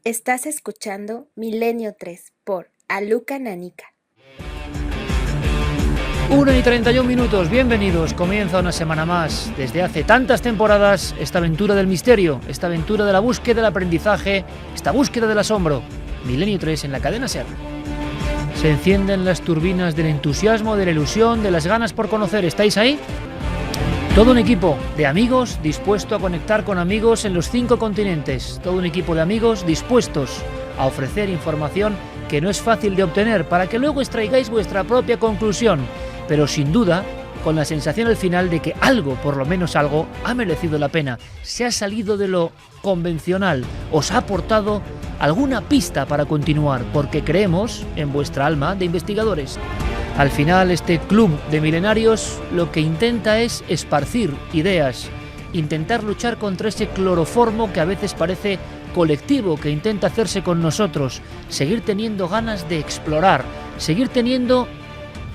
Estás escuchando Milenio 3 por Aluka Nanica. 1:31, bienvenidos, comienza una semana más, desde hace tantas temporadas, esta aventura del misterio, esta aventura de la búsqueda del aprendizaje, esta búsqueda del asombro. Milenio 3 en la cadena SER. Se encienden las turbinas del entusiasmo, de la ilusión, de las ganas por conocer. ¿Estáis ahí? Todo un equipo de amigos dispuesto a conectar con amigos en los 5 continentes. Todo un equipo de amigos dispuestos a ofrecer información que no es fácil de obtener para que luego extraigáis vuestra propia conclusión. Pero sin duda, con la sensación al final de que algo, por lo menos algo, ha merecido la pena. Se ha salido de lo convencional, os ha aportado alguna pista para continuar, porque creemos en vuestra alma de investigadores. Al final, este club de milenarios lo que intenta es esparcir ideas, intentar luchar contra ese cloroformo que a veces parece colectivo, que intenta hacerse con nosotros, seguir teniendo ganas de explorar, seguir teniendo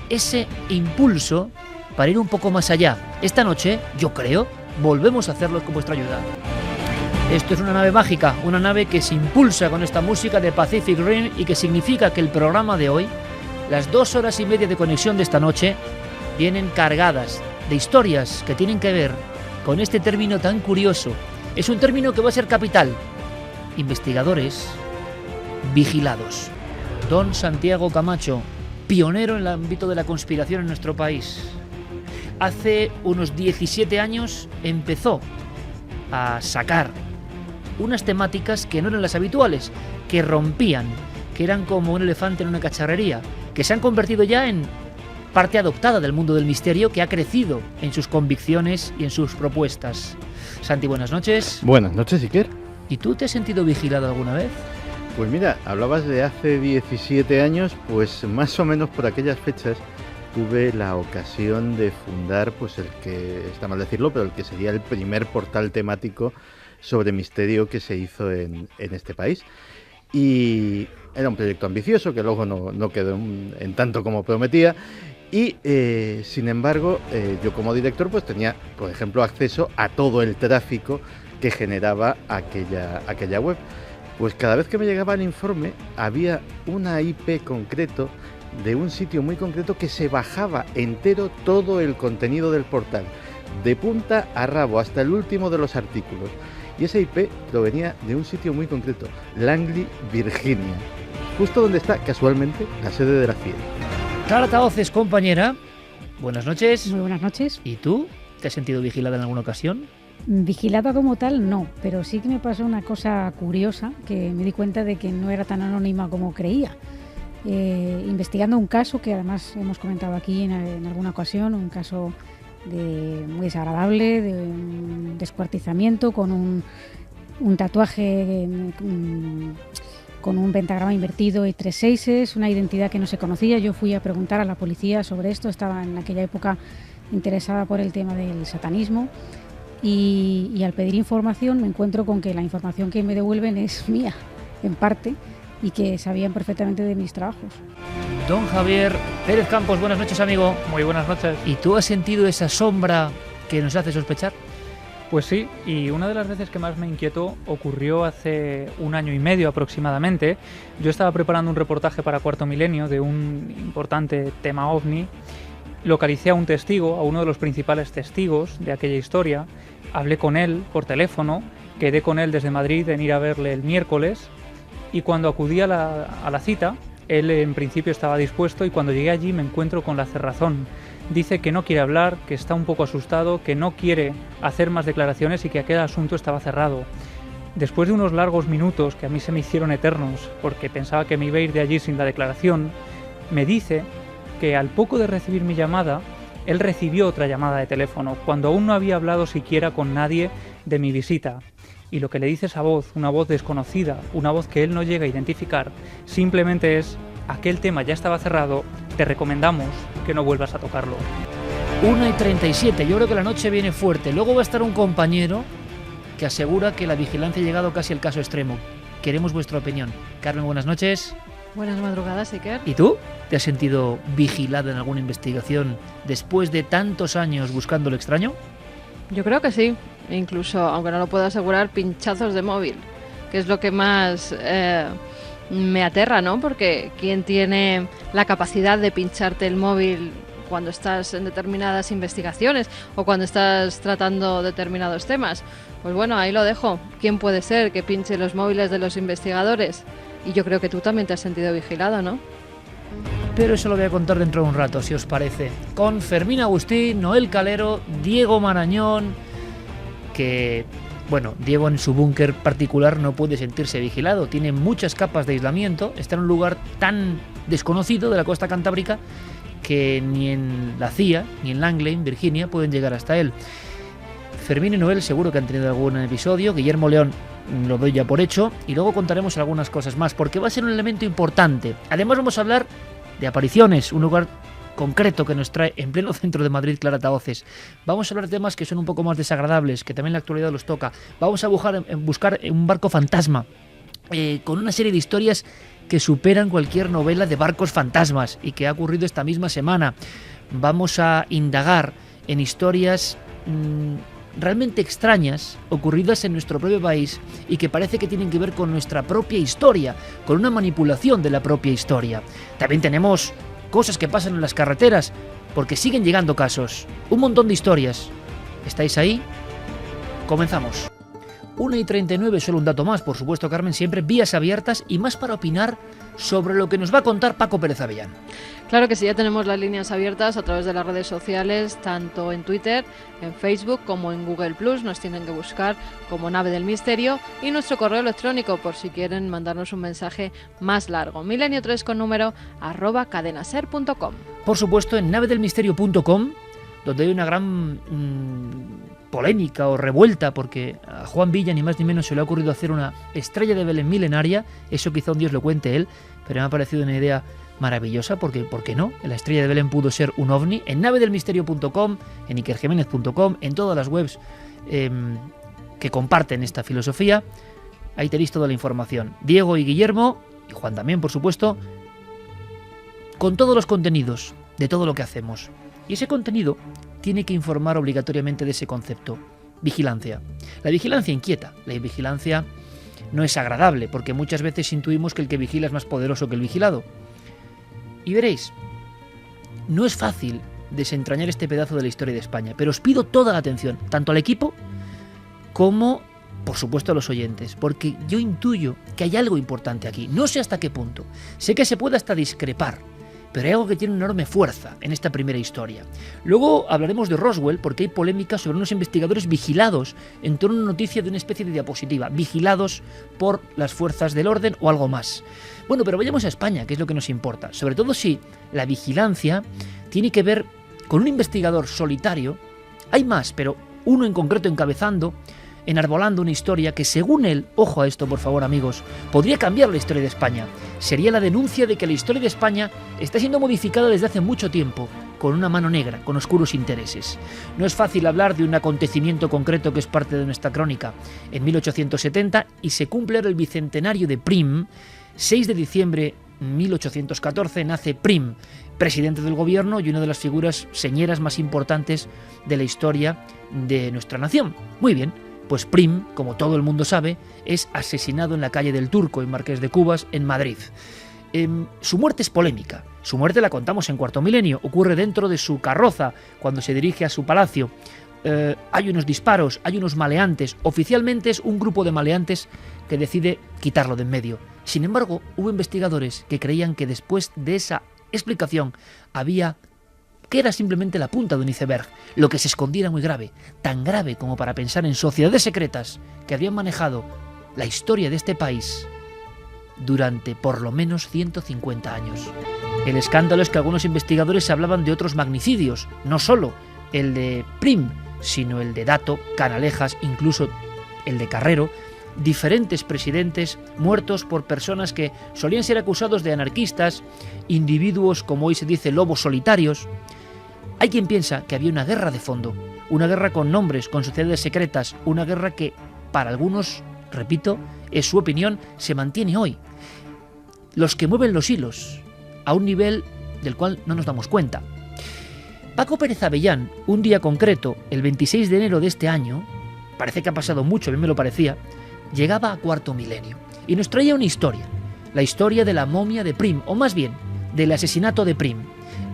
ese impulso para ir un poco más allá. Esta noche, yo creo, volvemos a hacerlo con vuestra ayuda. Esto es una nave mágica, una nave que se impulsa con esta música de Pacific Rim y que significa que el programa de hoy, las 2 horas y media de conexión de esta noche, vienen cargadas de historias que tienen que ver con este término tan curioso. Es un término que va a ser capital. Investigadores vigilados. Don Santiago Camacho, pionero en el ámbito de la conspiración en nuestro país. Hace unos 17 años empezó a sacar unas temáticas que no eran las habituales, que rompían, que eran como un elefante en una cacharrería, que se han convertido ya en parte adoptada del mundo del misterio, que ha crecido en sus convicciones y en sus propuestas. Santi, buenas noches. Buenas noches, Iker. ¿Y tú te has sentido vigilado alguna vez? Pues mira, hablabas de hace 17 años, pues más o menos por aquellas fechas tuve la ocasión de fundar, pues el que, está mal decirlo, pero el que sería el primer portal temático sobre misterio que se hizo en este país. Y era un proyecto ambicioso que luego no quedó en tanto como prometía. Y sin embargo, yo como director pues tenía, por ejemplo, acceso a todo el tráfico que generaba aquella web. Pues cada vez que me llegaba el informe había una IP concreto de un sitio muy concreto que se bajaba entero todo el contenido del portal, de punta a rabo hasta el último de los artículos. Y esa IP provenía de un sitio muy concreto, Langley, Virginia, justo donde está casualmente la sede de la CIA. Clara Tahoces, compañera, buenas noches. Muy buenas noches. ¿Y tú? ¿Te has sentido vigilada en alguna ocasión? Vigilada como tal, no, pero sí que me pasó una cosa curiosa, que me di cuenta de que no era tan anónima como creía. Investigando un caso que además hemos comentado aquí en alguna ocasión, un caso muy desagradable, de un descuartizamiento con un tatuaje con un pentagrama invertido y 3 seises, una identidad que no se conocía. Yo fui a preguntar a la policía sobre esto, estaba en aquella época interesada por el tema del satanismo y al pedir información me encuentro con que la información que me devuelven es mía, en parte, y que sabían perfectamente de mis trabajos. Don Javier Pérez Campos, buenas noches, amigo. Muy buenas noches. ¿Y tú has sentido esa sombra que nos hace sospechar? Pues sí, y una de las veces que más me inquietó ocurrió hace 1 año y medio aproximadamente. Yo estaba preparando un reportaje para Cuarto Milenio de un importante tema ovni. Localicé a un testigo, a uno de los principales testigos de aquella historia. Hablé con él por teléfono, quedé con él desde Madrid en ir a verle el miércoles. Y cuando acudí a la cita, él en principio estaba dispuesto y cuando llegué allí me encuentro con la cerrazón. Dice que no quiere hablar, que está un poco asustado, que no quiere hacer más declaraciones y que aquel asunto estaba cerrado. Después de unos largos minutos que a mí se me hicieron eternos porque pensaba que me iba a ir de allí sin la declaración, me dice que al poco de recibir mi llamada, él recibió otra llamada de teléfono, cuando aún no había hablado siquiera con nadie de mi visita. Y lo que le dice esa voz, una voz desconocida, una voz que él no llega a identificar, simplemente es: aquel tema ya estaba cerrado, te recomendamos que no vuelvas a tocarlo. 1:37, yo creo que la noche viene fuerte. Luego va a estar un compañero que asegura que la vigilancia ha llegado casi al caso extremo. Queremos vuestra opinión. Carmen, buenas noches. Buenas madrugadas, Iker. ¿Y tú? ¿Te has sentido vigilada en alguna investigación después de tantos años buscando lo extraño? Yo creo que sí. Incluso, aunque no lo puedo asegurar, pinchazos de móvil. que es lo que más me aterra, ¿no? Porque ¿quién tiene la capacidad de pincharte el móvil cuando estás en determinadas investigaciones o cuando estás tratando determinados temas? Pues bueno, ahí lo dejo. ¿Quién puede ser que pinche los móviles de los investigadores? Y yo creo que tú también te has sentido vigilado, ¿no? Pero eso lo voy a contar dentro de un rato, si os parece. Con Fermín Agustín, Noel Calero, Diego Marañón, que, bueno, Diego en su búnker particular no puede sentirse vigilado. Tiene muchas capas de aislamiento, está en un lugar tan desconocido de la costa cantábrica que ni en la CIA, ni en Langley, en Virginia, pueden llegar hasta él. Fermín y Noel seguro que han tenido algún episodio, Guillermo León lo doy ya por hecho, y luego contaremos algunas cosas más, porque va a ser un elemento importante. Además vamos a hablar de apariciones, un lugar concreto que nos trae en pleno centro de Madrid Clara Tahoces. Vamos a hablar de temas que son un poco más desagradables, que también en la actualidad los toca. Vamos a buscar un barco fantasma, con una serie de historias que superan cualquier novela de barcos fantasmas y que ha ocurrido esta misma semana. Vamos a indagar en historias realmente extrañas, ocurridas en nuestro propio país y que parece que tienen que ver con nuestra propia historia, con una manipulación de la propia historia. También tenemos cosas que pasan en las carreteras, porque siguen llegando casos. Un montón de historias. ¿Estáis ahí? Comenzamos. 1:39, solo un dato más, por supuesto, Carmen, siempre vías abiertas y más para opinar sobre lo que nos va a contar Paco Pérez Avellán. Claro que sí, ya tenemos las líneas abiertas a través de las redes sociales, tanto en Twitter, en Facebook como en Google+, nos tienen que buscar como Nave del Misterio, y nuestro correo electrónico por si quieren mandarnos un mensaje más largo, milenio3 con número @cadenaser.com. Por supuesto, en navedelmisterio.com, donde hay una gran polémica o revuelta, porque a Juan Villa ni más ni menos se le ha ocurrido hacer una estrella de Belén milenaria. Eso quizá un Dios lo cuente él, pero me ha parecido una idea maravillosa, porque ¿por qué no? La estrella de Belén pudo ser un ovni. En navedelmisterio.com, en ikerjiménez.com, en todas las webs que comparten esta filosofía, ahí tenéis toda la información. Diego y Guillermo, y Juan también, por supuesto, con todos los contenidos de todo lo que hacemos. Y ese contenido tiene que informar obligatoriamente de ese concepto: vigilancia. La vigilancia inquieta, la vigilancia no es agradable, porque muchas veces intuimos que el que vigila es más poderoso que el vigilado. Y veréis, no es fácil desentrañar este pedazo de la historia de España, pero os pido toda la atención, tanto al equipo como, por supuesto, a los oyentes, porque yo intuyo que hay algo importante aquí. No sé hasta qué punto, sé que se puede hasta discrepar, pero hay algo que tiene una enorme fuerza en esta primera historia. Luego hablaremos de Roswell, porque hay polémica sobre unos investigadores vigilados en torno a una noticia de una especie de diapositiva, vigilados por las fuerzas del orden o algo más. Bueno, pero vayamos a España, que es lo que nos importa, sobre todo si la vigilancia tiene que ver con un investigador solitario. Hay más, pero uno en concreto encabezando, enarbolando una historia que, según él, ojo a esto por favor amigos, podría cambiar la historia de España. Sería la denuncia de que la historia de España está siendo modificada desde hace mucho tiempo, con una mano negra, con oscuros intereses. No es fácil hablar de un acontecimiento concreto que es parte de nuestra crónica. En 1870, y se cumple el bicentenario de Prim, 6 de diciembre de 1814, nace Prim, presidente del gobierno y una de las figuras señeras más importantes de la historia de nuestra nación. Muy bien. Pues Prim, como todo el mundo sabe, es asesinado en la calle del Turco, en Marqués de Cubas, en Madrid. Su muerte es polémica. Su muerte la contamos en Cuarto Milenio. Ocurre dentro de su carroza, cuando se dirige a su palacio. Hay unos disparos, hay unos maleantes. Oficialmente es un grupo de maleantes que decide quitarlo de en medio. Sin embargo, hubo investigadores que creían que después de esa explicación que era simplemente la punta de un iceberg. Lo que se escondía era muy grave, tan grave como para pensar en sociedades secretas que habían manejado la historia de este país durante por lo menos 150 años. El escándalo es que algunos investigadores hablaban de otros magnicidios, no solo el de Prim, sino el de Dato, Canalejas, incluso el de Carrero, diferentes presidentes muertos por personas que solían ser acusados de anarquistas, individuos, como hoy se dice, lobos solitarios. Hay quien piensa que había una guerra de fondo, una guerra con nombres, con sociedades secretas, una guerra que, para algunos, repito, es su opinión, se mantiene hoy. Los que mueven los hilos, a un nivel del cual no nos damos cuenta. Paco Pérez Avellán, un día concreto, el 26 de enero de este año, parece que ha pasado mucho, a mí me lo parecía, llegaba a cuarto milenio y nos traía una historia, la historia de la momia de Prim, o más bien, del asesinato de Prim.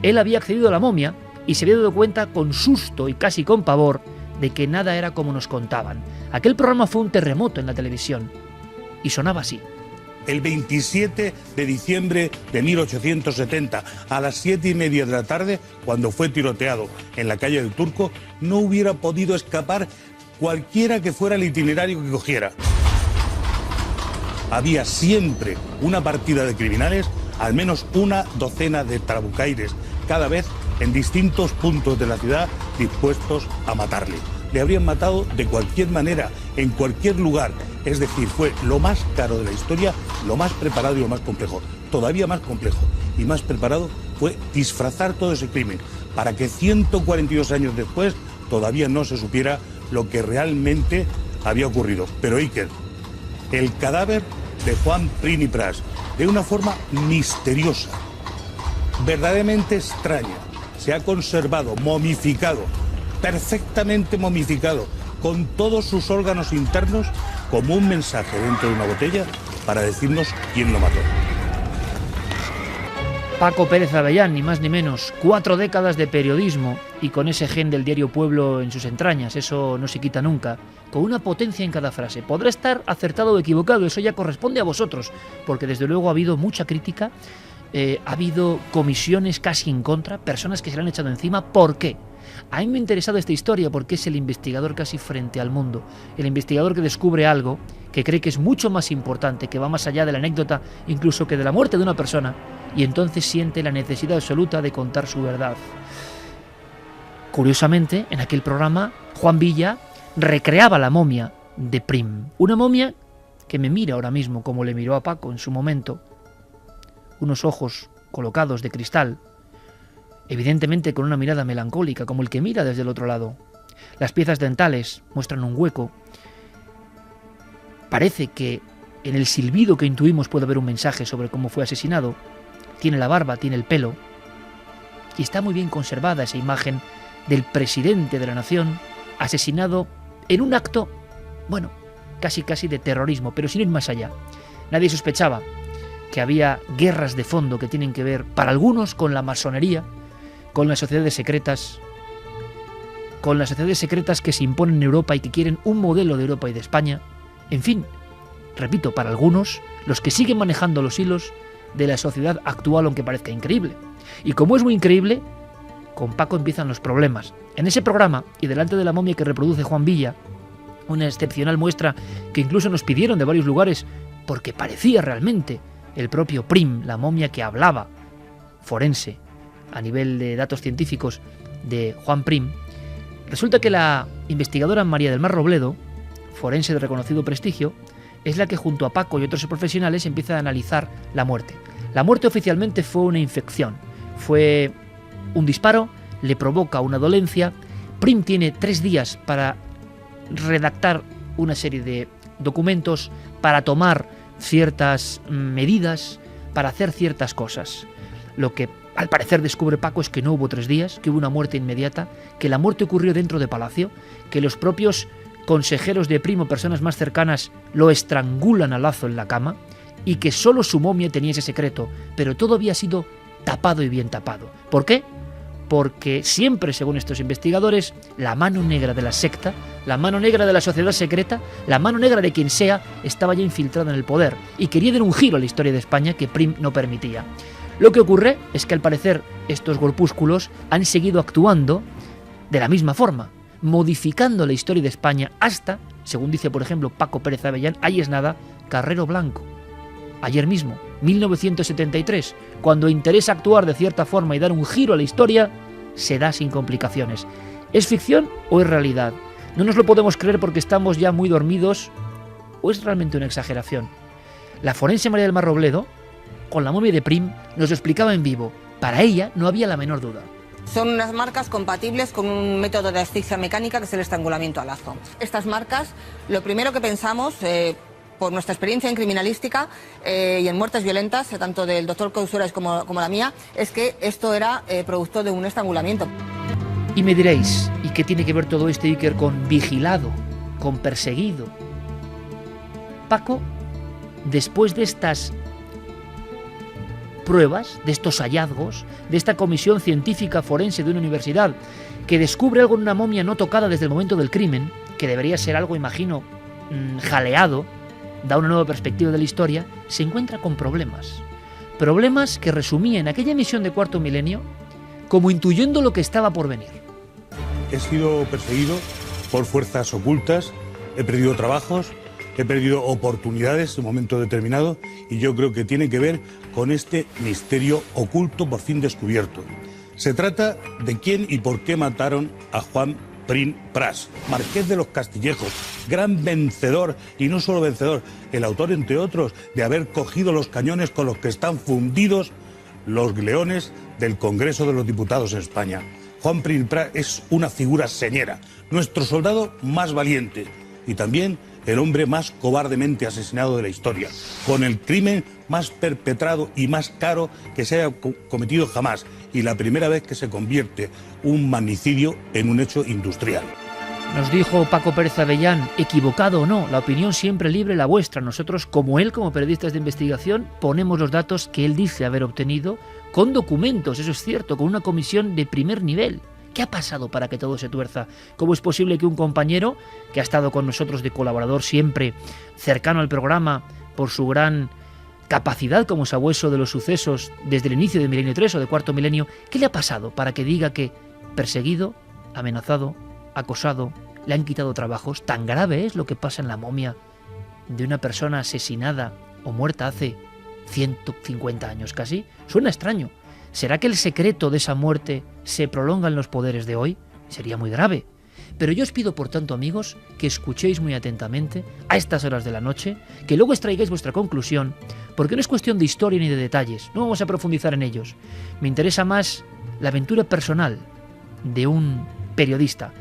Él había accedido a la momia y se había dado cuenta con susto y casi con pavor de que nada era como nos contaban. Aquel programa fue un terremoto en la televisión y sonaba así. El 27 de diciembre de 1870, a las 7:30 de la tarde, cuando fue tiroteado en la calle del Turco, no hubiera podido escapar cualquiera que fuera el itinerario que cogiera. Había siempre una partida de criminales, al menos una docena de trabucaires, cada vez en distintos puntos de la ciudad, dispuestos a matarle. Le habrían matado de cualquier manera, en cualquier lugar. Es decir, fue lo más caro de la historia, lo más preparado y lo más complejo. Todavía más complejo y más preparado fue disfrazar todo ese crimen para que 142 años después todavía no se supiera lo que realmente había ocurrido. Pero Iker, el cadáver de Juan Prim i Pras, de una forma misteriosa, verdaderamente extraña, se ha conservado momificado, perfectamente momificado, con todos sus órganos internos, como un mensaje dentro de una botella para decirnos quién lo mató. Paco Pérez Avellán, ni más ni menos, 4 décadas de periodismo y con ese gen del diario Pueblo en sus entrañas, eso no se quita nunca, con una potencia en cada frase. Podrá estar acertado o equivocado, eso ya corresponde a vosotros, porque desde luego ha habido mucha crítica, ha habido comisiones casi en contra, personas que se le han echado encima. ¿Por qué? A mí me ha interesado esta historia porque es el investigador casi frente al mundo, el investigador que descubre algo que cree que es mucho más importante, que va más allá de la anécdota, incluso que de la muerte de una persona, y entonces siente la necesidad absoluta de contar su verdad. Curiosamente, en aquel programa, Juan Villa recreaba la momia de Prim, una momia que me mira ahora mismo como le miró a Paco en su momento, unos ojos colocados de cristal, evidentemente con una mirada melancólica, como el que mira desde el otro lado. Las piezas dentales muestran un hueco. Parece que en el silbido que intuimos puede haber un mensaje sobre cómo fue asesinado. Tiene la barba, tiene el pelo. Y está muy bien conservada esa imagen del presidente de la nación asesinado en un acto, bueno, casi de terrorismo, pero sin ir más allá. Nadie sospechaba que había guerras de fondo que tienen que ver, para algunos, con la masonería, con las sociedades secretas que se imponen en Europa y que quieren un modelo de Europa y de España. En fin, repito, para algunos, los que siguen manejando los hilos de la sociedad actual, aunque parezca increíble. Y como es muy increíble, con Paco empiezan los problemas. En ese programa, y delante de la momia que reproduce Juan Villa, una excepcional muestra que incluso nos pidieron de varios lugares, porque parecía realmente el propio Prim, la momia que hablaba, forense, a nivel de datos científicos, de Juan Prim. Resulta que la investigadora María del Mar Robledo, forense de reconocido prestigio, es la que junto a Paco y otros profesionales empieza a analizar la muerte. La muerte oficialmente fue una infección, fue un disparo, le provoca una dolencia. Prim tiene 3 días para redactar una serie de documentos, para tomar ciertas medidas, para hacer ciertas cosas. Lo que al parecer descubre Paco es que no hubo 3 días, que hubo una muerte inmediata, que la muerte ocurrió dentro de Palacio, que los propios consejeros de Prim o personas más cercanas lo estrangulan a lazo en la cama y que solo su momia tenía ese secreto, pero todo había sido tapado y bien tapado. ¿Por qué? Porque siempre, según estos investigadores, la mano negra de la secta, la mano negra de la sociedad secreta, la mano negra de quien sea, estaba ya infiltrada en el poder y quería dar un giro a la historia de España que Prim no permitía. Lo que ocurre es que al parecer estos grupúsculos han seguido actuando de la misma forma, modificando la historia de España hasta, según dice por ejemplo Paco Pérez Avellán, ahí es nada, Carrero Blanco. Ayer mismo, 1973, cuando interesa actuar de cierta forma y dar un giro a la historia, se da sin complicaciones. ¿Es ficción o es realidad? No nos lo podemos creer porque estamos ya muy dormidos, o es realmente una exageración. La forense María del Mar Robledo, con la momia de Prim, nos lo explicaba en vivo. Para ella no había la menor duda. Son unas marcas compatibles con un método de asfixia mecánica que es el estrangulamiento a lazo. Estas marcas, lo primero que pensamos, por nuestra experiencia en criminalística y en muertes violentas, tanto del doctor Cousuras como la mía, es que esto era producto de un estrangulamiento. Y me diréis, ¿y qué tiene que ver todo esto, Iker, con vigilado, con perseguido? Paco, después de estas pruebas, de estos hallazgos, de esta comisión científica forense de una universidad que descubre algo en una momia no tocada desde el momento del crimen, que debería ser algo, imagino, jaleado, da una nueva perspectiva de la historia, se encuentra con problemas. Problemas que resumía en aquella emisión de Cuarto Milenio como intuyendo lo que estaba por venir. He sido perseguido por fuerzas ocultas, he perdido trabajos, he perdido oportunidades en un momento determinado y yo creo que tiene que ver con este misterio oculto por fin descubierto. Se trata de quién y por qué mataron a Juan Prim Pras, marqués de los Castillejos, gran vencedor, y no solo vencedor, el autor, entre otros, de haber cogido los cañones con los que están fundidos los leones del Congreso de los Diputados en España. Juan Prim Pras es una figura señera, nuestro soldado más valiente y también el hombre más cobardemente asesinado de la historia, con el crimen más perpetrado y más caro que se haya cometido jamás, y la primera vez que se convierte un magnicidio en un hecho industrial. Nos dijo Paco Pérez Avellán, equivocado o no, la opinión siempre libre la vuestra. Nosotros, como él, como periodistas de investigación, ponemos los datos que él dice haber obtenido con documentos, eso es cierto, con una comisión de primer nivel. ¿Qué ha pasado para que todo se tuerza? ¿Cómo es posible que un compañero que ha estado con nosotros de colaborador siempre cercano al programa por su gran capacidad como sabueso de los sucesos desde el inicio de Milenio 3 o de Cuarto Milenio, qué le ha pasado para que diga que perseguido, amenazado, acosado, le han quitado trabajos? ¿Tan grave es lo que pasa en la momia de una persona asesinada o muerta hace 150 años casi? Suena extraño. ¿Será que el secreto de esa muerte se prolonga en los poderes de hoy? Sería muy grave. Pero yo os pido, por tanto, amigos, que escuchéis muy atentamente a estas horas de la noche, que luego extraigáis vuestra conclusión, porque no es cuestión de historia ni de detalles, no vamos a profundizar en ellos. Me interesa más la aventura personal de un periodista.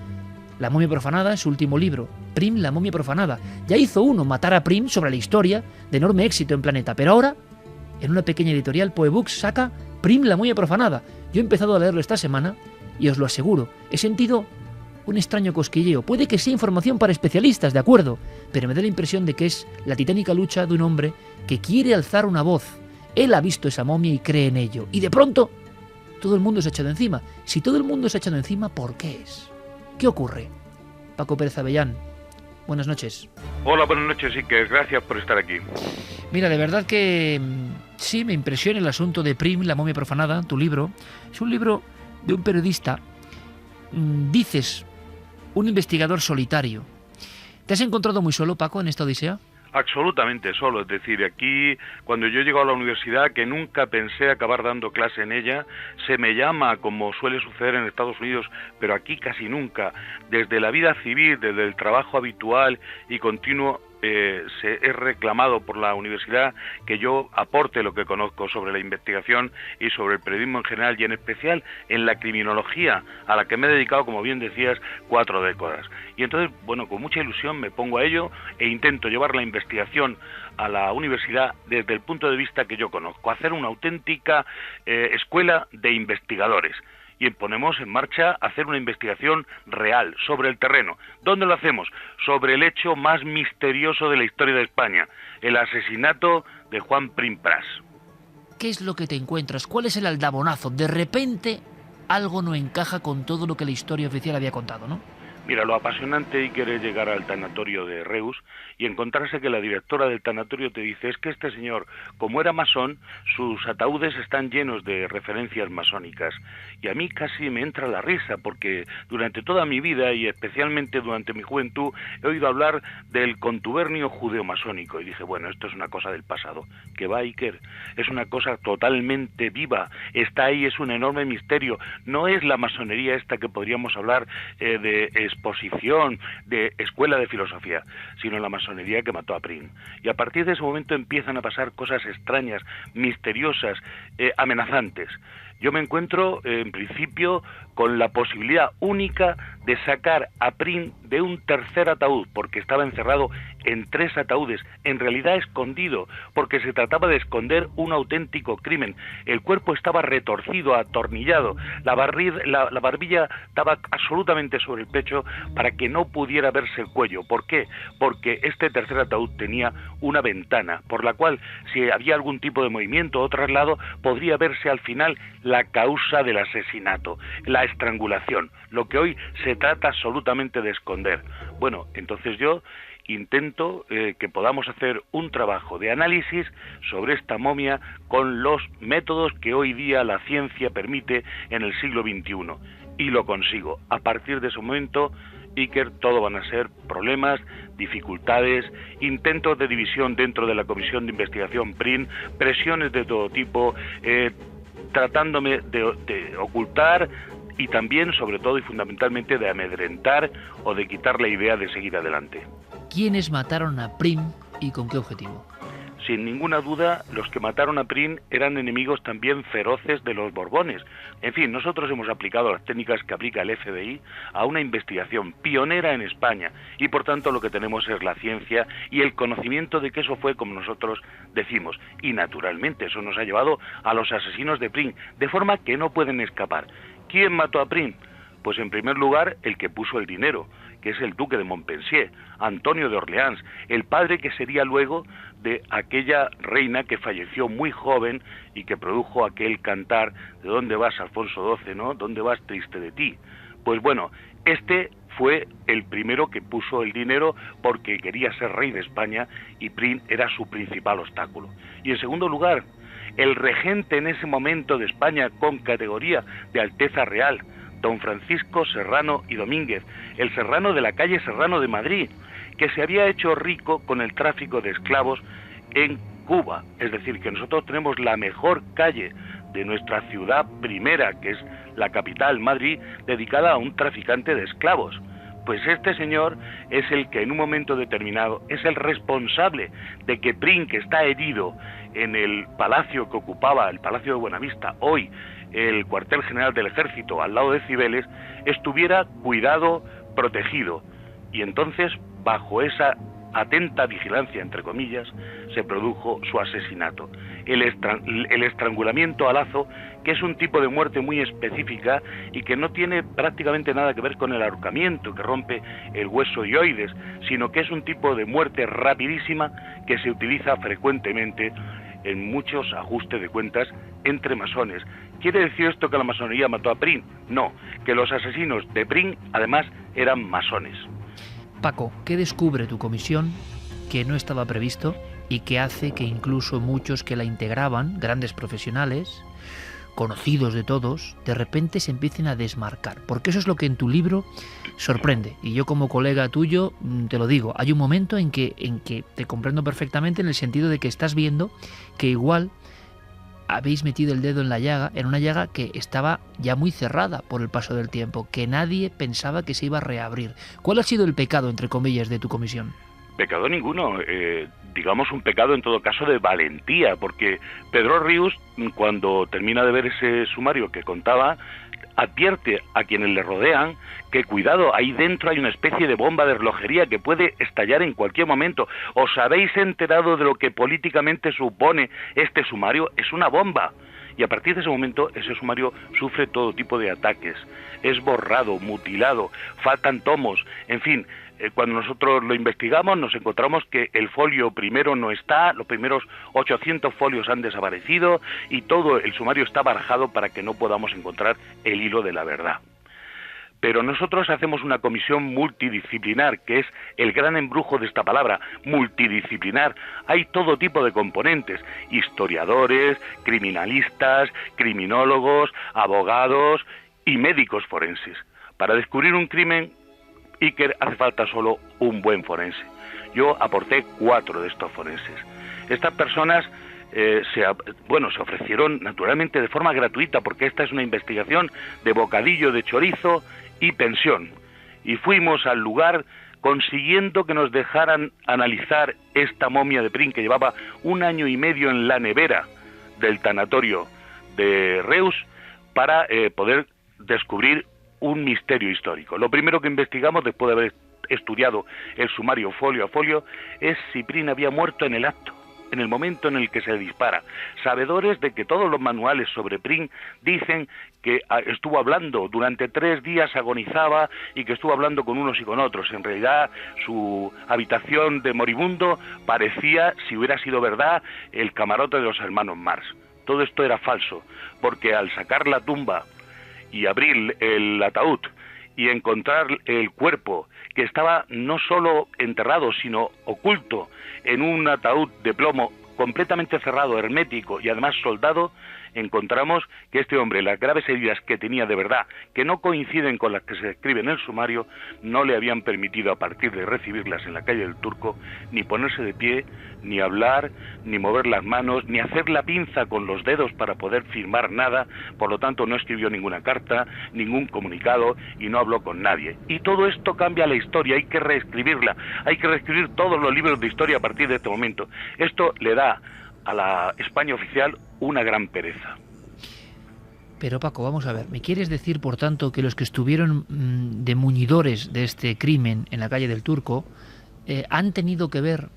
La momia profanada es su último libro, Prim, la momia profanada. Ya hizo uno, Matar a Prim, sobre la historia, de enorme éxito en Planeta, pero ahora, en una pequeña editorial, Poebooks saca Prim, la momia profanada. Yo he empezado a leerlo esta semana y os lo aseguro, he sentido un extraño cosquilleo. Puede que sea información para especialistas, de acuerdo, pero me da la impresión de que es la titánica lucha de un hombre que quiere alzar una voz. Él ha visto esa momia y cree en ello. Y de pronto, todo el mundo se ha echado encima. Si todo el mundo se ha echado encima, ¿por qué es? ¿Qué ocurre? Paco Pérez Avellán, buenas noches. Hola, buenas noches, Iker. Gracias por estar aquí. Mira, de verdad que sí, me impresiona el asunto de Prim, la momia profanada, tu libro. Es un libro de un periodista, dices, un investigador solitario. ¿Te has encontrado muy solo, Paco, en esta odisea? Absolutamente solo, es decir, aquí cuando yo llego a la universidad, que nunca pensé acabar dando clase en ella, se me llama, como suele suceder en Estados Unidos, pero aquí casi nunca, desde la vida civil, desde el trabajo habitual y continuo, se es reclamado por la universidad que yo aporte lo que conozco sobre la investigación y sobre el periodismo en general y en especial en la criminología, a la que me he dedicado, como bien decías, 4 décadas. Y entonces, bueno, con mucha ilusión me pongo a ello e intento llevar la investigación a la universidad desde el punto de vista que yo conozco, hacer una auténtica escuela de investigadores. Y ponemos en marcha hacer una investigación real, sobre el terreno. ¿Dónde lo hacemos? Sobre el hecho más misterioso de la historia de España, el asesinato de Juan Prim Pras. ¿Qué es lo que te encuentras? ¿Cuál es el aldabonazo? De repente algo no encaja con todo lo que la historia oficial había contado, ¿no? Mira, lo apasionante, Iker, es llegar al tanatorio de Reus y encontrarse que la directora del tanatorio te dice: es que este señor, como era masón, sus ataúdes están llenos de referencias masónicas. Y a mí casi me entra la risa, porque durante toda mi vida, y especialmente durante mi juventud, he oído hablar del contubernio judeo-masónico. Y dije, bueno, esto es una cosa del pasado. ¿Qué va, Iker? Es una cosa totalmente viva. Está ahí, es un enorme misterio. No es la masonería esta que podríamos hablar de exposición, de escuela de filosofía, sino la masonería que mató a Prim. Y a partir de ese momento empiezan a pasar cosas extrañas, misteriosas, amenazantes. yo me encuentro, en principio, con la posibilidad única de sacar a Prim de un tercer ataúd, porque estaba encerrado en 3 ataúdes, en realidad escondido, porque se trataba de esconder un auténtico crimen. El cuerpo estaba retorcido, atornillado, la barbilla estaba absolutamente sobre el pecho para que no pudiera verse el cuello. ¿Por qué? Porque este tercer ataúd tenía una ventana, por la cual, si había algún tipo de movimiento o traslado, podría verse al final la causa del asesinato, la estrangulación, lo que hoy se trata absolutamente de esconder. Bueno, entonces yo intento que podamos hacer un trabajo de análisis sobre esta momia con los métodos que hoy día la ciencia permite en el siglo XXI, y lo consigo. A partir de ese momento, Iker, todo van a ser problemas, dificultades, intentos de división dentro de la Comisión de Investigación PRIN, presiones de todo tipo, tratándome de ocultar y también, sobre todo y fundamentalmente, de amedrentar o de quitar la idea de seguir adelante. ¿Quiénes mataron a Prim y con qué objetivo? Sin ninguna duda, los que mataron a Prim eran enemigos también feroces de los Borbones. En fin, nosotros hemos aplicado las técnicas que aplica el FBI a una investigación pionera en España, y por tanto lo que tenemos es la ciencia y el conocimiento de que eso fue como nosotros decimos. Y naturalmente eso nos ha llevado a los asesinos de Prim, de forma que no pueden escapar. ¿Quién mató a Prim? Pues en primer lugar el que puso el dinero, que es el duque de Montpensier, Antonio de Orleans, el padre que sería luego de aquella reina que falleció muy joven y que produjo aquel cantar de ¿dónde vas, Alfonso XII, no? ¿Dónde vas, triste de ti? Pues bueno, este fue el primero que puso el dinero porque quería ser rey de España y Prim era su principal obstáculo. Y en segundo lugar, el regente en ese momento de España con categoría de Alteza Real, don Francisco Serrano y Domínguez, el Serrano de la calle Serrano de Madrid, que se había hecho rico con el tráfico de esclavos en Cuba. Es decir, que nosotros tenemos la mejor calle de nuestra ciudad primera, que es la capital, Madrid, dedicada a un traficante de esclavos. Pues este señor es el que en un momento determinado es el responsable de que Prim, que está herido en el palacio que ocupaba, el Palacio de Buenavista, hoy el cuartel general del ejército al lado de Cibeles, estuviera cuidado, protegido. Y entonces, bajo esa atenta vigilancia, entre comillas, se produjo su asesinato. El estrangulamiento a lazo, que es un tipo de muerte muy específica y que no tiene prácticamente nada que ver con el ahorcamiento que rompe el hueso hioides, sino que es un tipo de muerte rapidísima que se utiliza frecuentemente en muchos ajustes de cuentas entre masones. ¿Quiere decir esto que la masonería mató a Prim? No, que los asesinos de Prim además eran masones. Paco, ¿qué descubre tu comisión que no estaba previsto y que hace que incluso muchos que la integraban, grandes profesionales, conocidos de todos, de repente se empiecen a desmarcar? Porque eso es lo que en tu libro sorprende. Y yo como colega tuyo te lo digo, hay un momento en que te comprendo perfectamente, en el sentido de que estás viendo que igual habéis metido el dedo en la llaga, en una llaga que estaba ya muy cerrada por el paso del tiempo, que nadie pensaba que se iba a reabrir. ¿Cuál ha sido el pecado, entre comillas, de tu comisión? Pecado ninguno, digamos un pecado en todo caso de valentía, porque Pedro Rius, cuando termina de ver ese sumario que contaba, advierte a quienes le rodean que cuidado, ahí dentro hay una especie de bomba de relojería que puede estallar en cualquier momento. ¿Os habéis enterado de lo que políticamente supone este sumario? Es una bomba. Y a partir de ese momento ese sumario sufre todo tipo de ataques, es borrado, mutilado, faltan tomos, en fin. Cuando nosotros lo investigamos nos encontramos que el folio primero no está, los primeros 800 folios han desaparecido y todo el sumario está barajado para que no podamos encontrar el hilo de la verdad. Pero nosotros hacemos una comisión multidisciplinar, que es el gran embrujo de esta palabra, multidisciplinar. Hay todo tipo de componentes, historiadores, criminalistas, criminólogos, abogados y médicos forenses. Para descubrir un crimen, Iker, hace falta solo un buen forense. Yo aporté 4 de estos forenses. Estas personas se ofrecieron naturalmente de forma gratuita, porque esta es una investigación de bocadillo de chorizo y pensión. Y fuimos al lugar consiguiendo que nos dejaran analizar esta momia de Prim, que llevaba 1 año y medio en la nevera del tanatorio de Reus, para poder descubrir un misterio histórico. Lo primero que investigamos, después de haber estudiado el sumario folio a folio, es si Prim había muerto en el acto, en el momento en el que se dispara, sabedores de que todos los manuales sobre Prim dicen que estuvo hablando, durante 3 días agonizaba y que estuvo hablando con unos y con otros. En realidad su habitación de moribundo parecía, si hubiera sido verdad, el camarote de los hermanos Marx. Todo esto era falso, porque al sacar la tumba y abrir el ataúd y encontrar el cuerpo, que estaba no solo enterrado, sino oculto en un ataúd de plomo completamente cerrado, hermético y además soldado, encontramos que este hombre, las graves heridas que tenía de verdad, que no coinciden con las que se describen en el sumario, no le habían permitido, a partir de recibirlas en la calle del Turco, ni ponerse de pie, ni hablar, ni mover las manos, ni hacer la pinza con los dedos para poder firmar nada. Por lo tanto, no escribió ninguna carta, ningún comunicado y no habló con nadie. Y todo esto cambia la historia, hay que reescribirla, hay que reescribir todos los libros de historia a partir de este momento. Esto le da a la España oficial una gran pereza. Pero Paco, vamos a ver, ¿me quieres decir, por tanto, que los que estuvieron de muñidores de este crimen en la calle del Turco han tenido que ver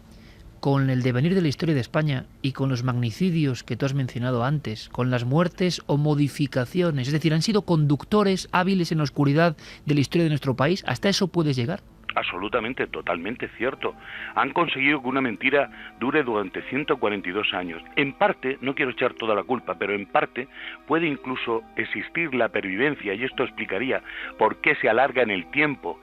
con el devenir de la historia de España y con los magnicidios que tú has mencionado antes, con las muertes o modificaciones? Es decir, ¿han sido conductores hábiles en la oscuridad de la historia de nuestro país? ¿Hasta eso puedes llegar? Absolutamente, totalmente cierto. Han conseguido que una mentira dure durante 142 años. En parte, no quiero echar toda la culpa, pero en parte puede incluso existir la pervivencia, y esto explicaría por qué se alarga en el tiempo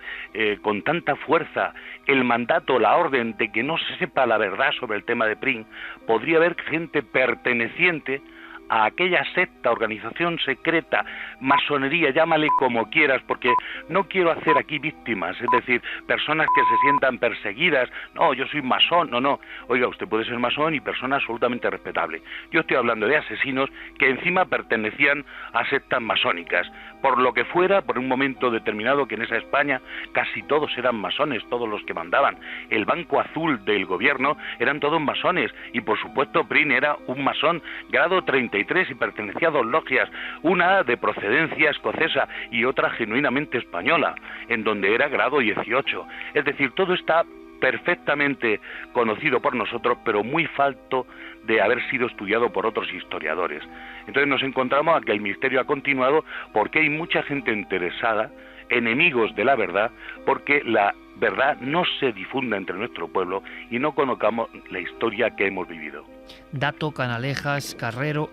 con tanta fuerza el mandato, la orden de que no se sepa la verdad sobre el tema de Prim. Podría haber gente perteneciente a aquella secta, organización secreta, masonería, llámale como quieras, porque no quiero hacer aquí víctimas, es decir, personas que se sientan perseguidas. No, yo soy masón, no. Oiga, usted puede ser masón y persona absolutamente respetable. Yo estoy hablando de asesinos que encima pertenecían a sectas masónicas, por lo que fuera, por un momento determinado, que en esa España casi todos eran masones, todos los que mandaban. El Banco Azul del gobierno eran todos masones, y por supuesto Prim era un masón, grado 33, y pertenecía a 2 logias, una de procedencia escocesa y otra genuinamente española, en donde era grado 18. Es decir, todo está perfectamente conocido por nosotros, pero muy falto de haber sido estudiado por otros historiadores. Entonces nos encontramos a que el misterio ha continuado porque hay mucha gente interesada, enemigos de la verdad, porque la verdad no se difunda entre nuestro pueblo y no conozcamos la historia que hemos vivido. Dato, Canalejas, Carrero,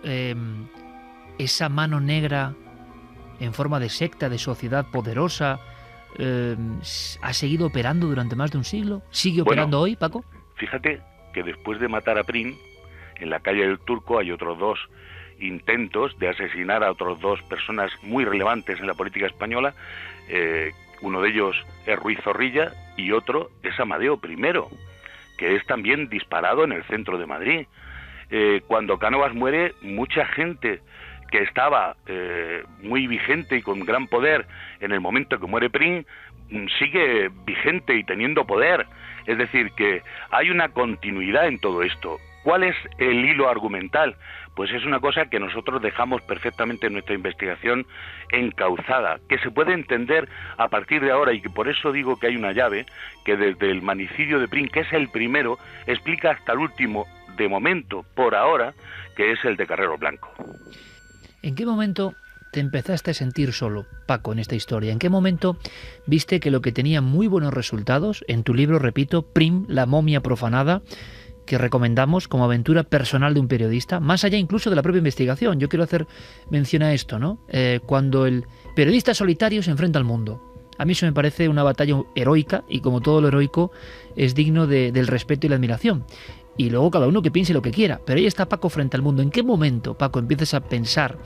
esa mano negra en forma de secta, de sociedad poderosa, ¿ha seguido operando durante más de un siglo? ¿Sigue operando hoy, Paco? Fíjate que después de matar a Prim, en la calle del Turco hay otros 2 intentos de asesinar a otros 2 personas muy relevantes en la política española. Uno de ellos es Ruiz Zorrilla y otro es Amadeo I, que es también disparado en el centro de Madrid. Cuando Cánovas muere, mucha gente que estaba muy vigente y con gran poder en el momento que muere Prim, sigue vigente y teniendo poder. Es decir, que hay una continuidad en todo esto. ¿Cuál es el hilo argumental? Pues es una cosa que nosotros dejamos perfectamente en nuestra investigación encauzada, que se puede entender a partir de ahora, y que por eso digo que hay una llave que desde el magnicidio de Prim, que es el primero, explica hasta el último, de momento, por ahora, que es el de Carrero Blanco. ¿En qué momento te empezaste a sentir solo, Paco, en esta historia? ¿En qué momento viste que lo que tenía muy buenos resultados, en tu libro, repito, Prim, la momia profanada, que recomendamos como aventura personal de un periodista, más allá incluso de la propia investigación? Yo quiero hacer mención a esto, ¿no? Cuando el periodista solitario se enfrenta al mundo. A mí eso me parece una batalla heroica, y como todo lo heroico es digno del respeto y la admiración. Y luego cada uno que piense lo que quiera. Pero ahí está Paco frente al mundo. ¿En qué momento, Paco, empiezas a pensar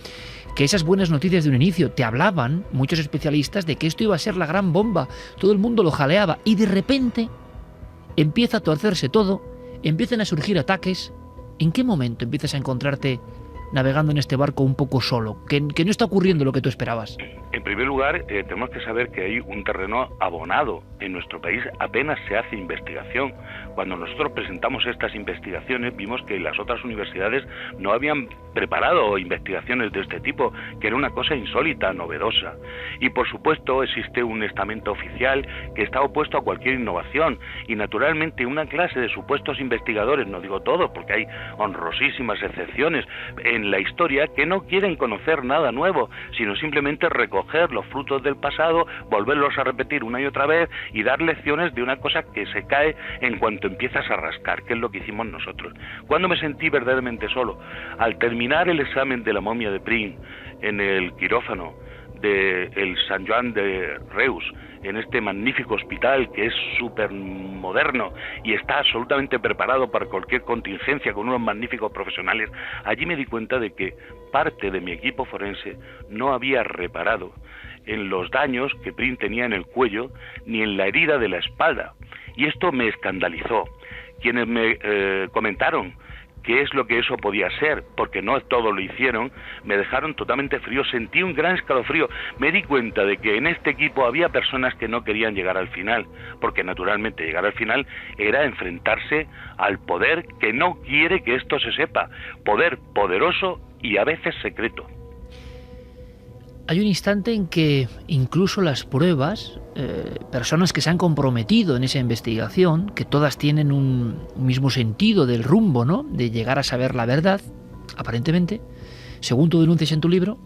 que esas buenas noticias de un inicio te hablaban, muchos especialistas, de que esto iba a ser la gran bomba? Todo el mundo lo jaleaba y de repente empieza a torcerse todo, empiezan a surgir ataques. ¿En qué momento empiezas a encontrarte navegando en este barco un poco solo? Que no está ocurriendo lo que tú esperabas. En primer lugar, tenemos que saber que hay un terreno abonado. En nuestro país apenas se hace investigación. Cuando nosotros presentamos estas investigaciones, vimos que las otras universidades no habían preparado investigaciones de este tipo, que era una cosa insólita, novedosa. Y por supuesto existe un estamento oficial que está opuesto a cualquier innovación, y naturalmente una clase de supuestos investigadores, no digo todos porque hay honrosísimas excepciones en la historia, que no quieren conocer nada nuevo, sino simplemente recoger los frutos del pasado, volverlos a repetir una y otra vez y dar lecciones de una cosa que se cae en cuanto empiezas a rascar, que es lo que hicimos nosotros. ¿Cuándo me sentí verdaderamente solo? Al terminar el examen de la momia de Prim en el quirófano del Sant Joan de Reus, en este magnífico hospital que es súper moderno y está absolutamente preparado para cualquier contingencia con unos magníficos profesionales, allí me di cuenta de que parte de mi equipo forense no había reparado en los daños que Prim tenía en el cuello ni en la herida de la espalda, y esto me escandalizó. Quienes me comentaron qué es lo que eso podía ser, porque no todo lo hicieron, me dejaron totalmente frío, sentí un gran escalofrío, me di cuenta de que en este equipo había personas que no querían llegar al final, porque naturalmente llegar al final era enfrentarse al poder que no quiere que esto se sepa, poder poderoso y a veces secreto. Hay un instante en que incluso las pruebas, personas que se han comprometido en esa investigación, que todas tienen un mismo sentido del rumbo, ¿no?, de llegar a saber la verdad, aparentemente, según tú denuncias en tu libro,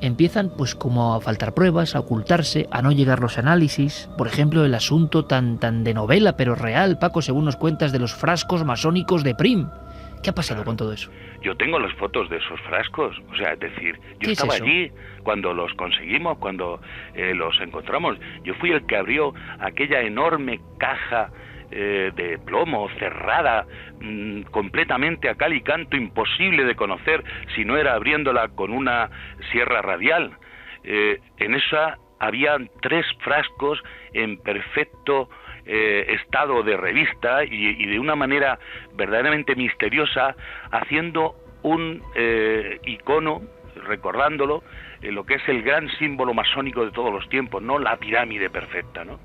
empiezan pues como a faltar pruebas, a ocultarse, a no llegar los análisis. Por ejemplo, el asunto tan de novela pero real, Paco, según nos cuentas, de los frascos masónicos de Prim. ¿Qué ha pasado con todo eso? Yo tengo las fotos de esos frascos, o sea, es decir, yo estaba allí cuando los conseguimos, cuando los encontramos. Yo fui el que abrió aquella enorme caja de plomo cerrada, completamente a cal y canto, imposible de conocer si no era abriéndola con una sierra radial. En esa habían 3 frascos en perfecto estado de revista y de una manera verdaderamente misteriosa, haciendo un icono, recordándolo, lo que es el gran símbolo masónico de todos los tiempos, no la pirámide perfecta, ¿no?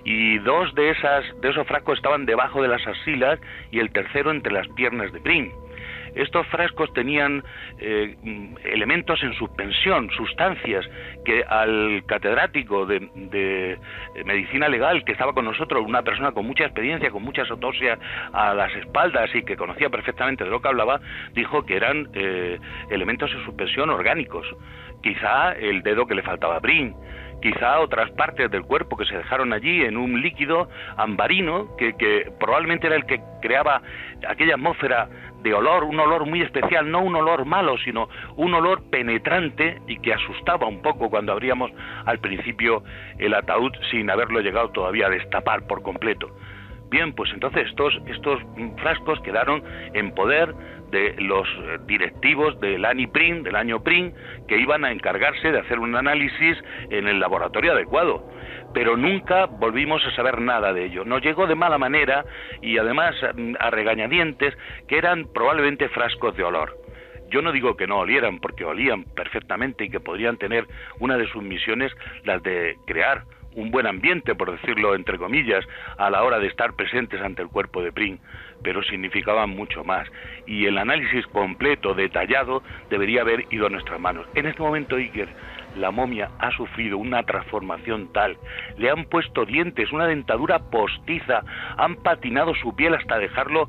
Y 2 de esos frascos estaban debajo de las axilas y el tercero entre las piernas de Prim. Estos frascos tenían elementos en suspensión, sustancias que al catedrático de medicina legal que estaba con nosotros, una persona con mucha experiencia, con muchas autopsias a las espaldas y que conocía perfectamente de lo que hablaba, dijo que eran elementos en suspensión orgánicos. Quizá el dedo que le faltaba a Prim, quizá otras partes del cuerpo que se dejaron allí en un líquido ambarino que probablemente era el que creaba aquella atmósfera de olor, un olor muy especial, no un olor malo, sino un olor penetrante y que asustaba un poco cuando abríamos al principio el ataúd sin haberlo llegado todavía a destapar por completo. Bien, pues entonces estos frascos quedaron en poder de los directivos del año Prim, que iban a encargarse de hacer un análisis en el laboratorio adecuado. Pero nunca volvimos a saber nada de ello. Nos llegó de mala manera y además a regañadientes que eran probablemente frascos de olor. Yo no digo que no olieran, porque olían perfectamente y que podrían tener una de sus misiones, las de crear un buen ambiente, por decirlo entre comillas, a la hora de estar presentes ante el cuerpo de Prim, pero significaban mucho más. Y el análisis completo, detallado, debería haber ido a nuestras manos. En este momento, Iker, la momia ha sufrido una transformación tal, le han puesto dientes, una dentadura postiza, han patinado su piel hasta dejarlo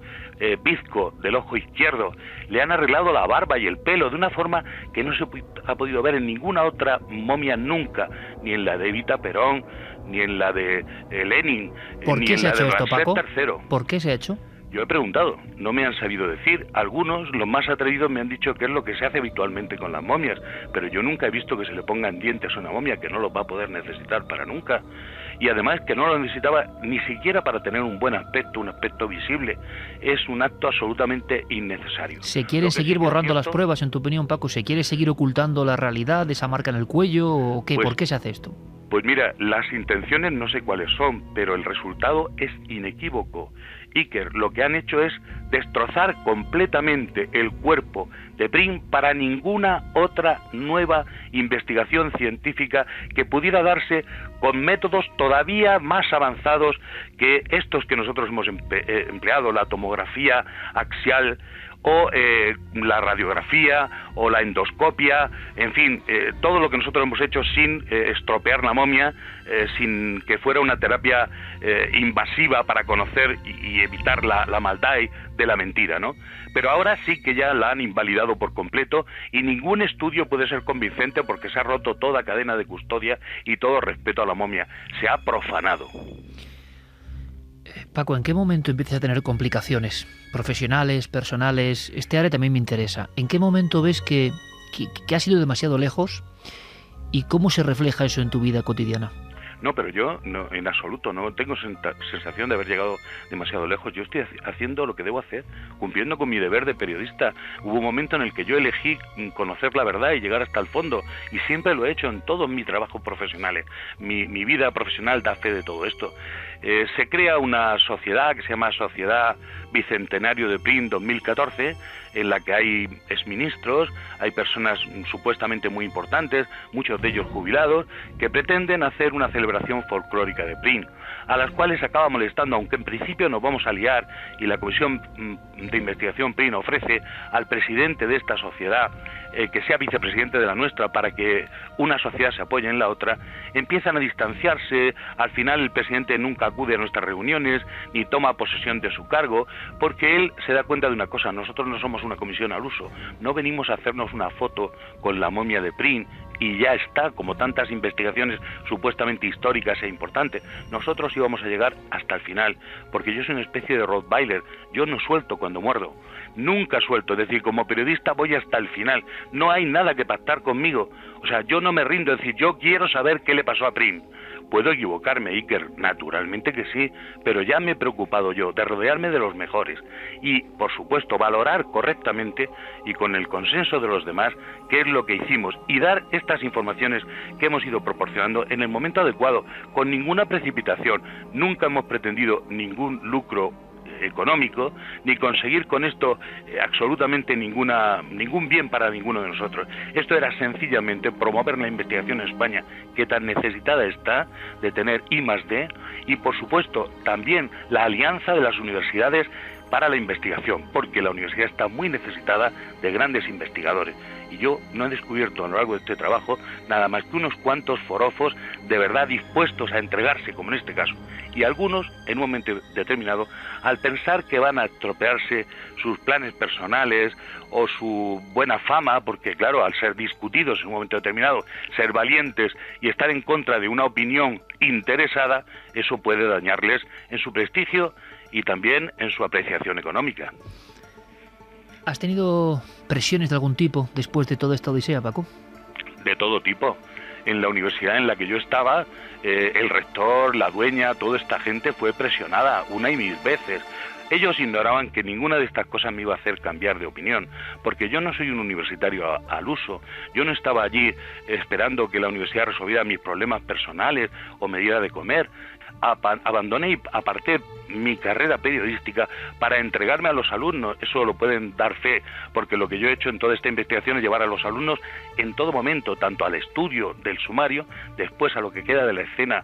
bizco del ojo izquierdo, le han arreglado la barba y el pelo de una forma que no se ha podido ver en ninguna otra momia nunca, ni en la de Evita Perón, ni en la de Lenin, ni en la de Ramsés III. ¿Por qué se ha hecho? Yo he preguntado, no me han sabido decir. Algunos, los más atrevidos, me han dicho que es lo que se hace habitualmente con las momias, pero yo nunca he visto que se le pongan dientes a una momia, que no los va a poder necesitar para nunca. Y además que no lo necesitaba ni siquiera para tener un buen aspecto, un aspecto visible. Es un acto absolutamente innecesario. ¿Se quiere seguir borrando las pruebas, en tu opinión, Paco? ¿Se quiere seguir ocultando la realidad de esa marca en el cuello o qué? ¿Por qué se hace esto? Pues mira, las intenciones no sé cuáles son, pero el resultado es inequívoco. Iker, lo que han hecho es destrozar completamente el cuerpo de Prim para ninguna otra nueva investigación científica que pudiera darse con métodos todavía más avanzados que estos que nosotros hemos empleado, la tomografía axial o la radiografía o la endoscopia, en fin, todo lo que nosotros hemos hecho sin estropear la momia, sin que fuera una terapia invasiva para conocer y evitar la maldad de la mentira, ¿no? Pero ahora sí que ya la han invalidado por completo y ningún estudio puede ser convincente porque se ha roto toda cadena de custodia y todo respeto a la momia. Se ha profanado. Paco, ¿en qué momento empiezas a tener complicaciones profesionales, personales? Este área también me interesa. ¿En qué momento ves que has ido demasiado lejos y cómo se refleja eso en tu vida cotidiana? No, pero yo no, en absoluto no tengo sensación de haber llegado demasiado lejos. Yo estoy haciendo lo que debo hacer, cumpliendo con mi deber de periodista. Hubo un momento en el que yo elegí conocer la verdad y llegar hasta el fondo, y siempre lo he hecho en todos mis trabajos profesionales. Mi vida profesional da fe de todo esto. Se crea una sociedad que se llama Sociedad Bicentenario de Prim 2014, en la que hay exministros, hay personas supuestamente muy importantes, muchos de ellos jubilados, que pretenden hacer una celebración folclórica de Prim, a las cuales acaba molestando, aunque en principio nos vamos a liar, y la Comisión de Investigación Prim ofrece al presidente de esta sociedad que sea vicepresidente de la nuestra para que una sociedad se apoye en la otra. Empiezan a distanciarse, al final el presidente nunca acude a nuestras reuniones, ni toma posesión de su cargo, porque él se da cuenta de una cosa: nosotros no somos una comisión al uso, no venimos a hacernos una foto con la momia de Prim y ya está, como tantas investigaciones supuestamente históricas e importantes. Nosotros íbamos a llegar hasta el final, porque yo soy una especie de Rottweiler, yo no suelto cuando muerdo, nunca suelto, es decir, como periodista voy hasta el final, no hay nada que pactar conmigo, o sea, yo no me rindo, es decir, yo quiero saber qué le pasó a Prim. Puedo equivocarme, Iker, naturalmente que sí, pero ya me he preocupado yo de rodearme de los mejores y, por supuesto, valorar correctamente y con el consenso de los demás qué es lo que hicimos y dar estas informaciones que hemos ido proporcionando en el momento adecuado, con ninguna precipitación. Nunca hemos pretendido ningún lucro económico, ni conseguir con esto absolutamente ningún bien para ninguno de nosotros. Esto era sencillamente promover la investigación en España, que tan necesitada está de tener I+D, y por supuesto también la alianza de las universidades para la investigación, porque la universidad está muy necesitada de grandes investigadores. Y yo no he descubierto a lo largo de este trabajo nada más que unos cuantos forofos de verdad dispuestos a entregarse, como en este caso. Y algunos, en un momento determinado, al pensar que van a estropearse sus planes personales o su buena fama, porque claro, al ser discutidos en un momento determinado, ser valientes y estar en contra de una opinión interesada, eso puede dañarles en su prestigio y también en su apreciación económica. ¿Has tenido presiones de algún tipo después de toda esta odisea, Paco? De todo tipo. En la universidad en la que yo estaba, el rector, la dueña, toda esta gente fue presionada una y mil veces. Ellos ignoraban que ninguna de estas cosas me iba a hacer cambiar de opinión, porque yo no soy un universitario al uso. Yo no estaba allí esperando que la universidad resolviera mis problemas personales o me diera de comer. Abandoné y aparté mi carrera periodística para entregarme a los alumnos. Eso lo pueden dar fe, porque lo que yo he hecho en toda esta investigación es llevar a los alumnos en todo momento, tanto al estudio del sumario, después a lo que queda de la escena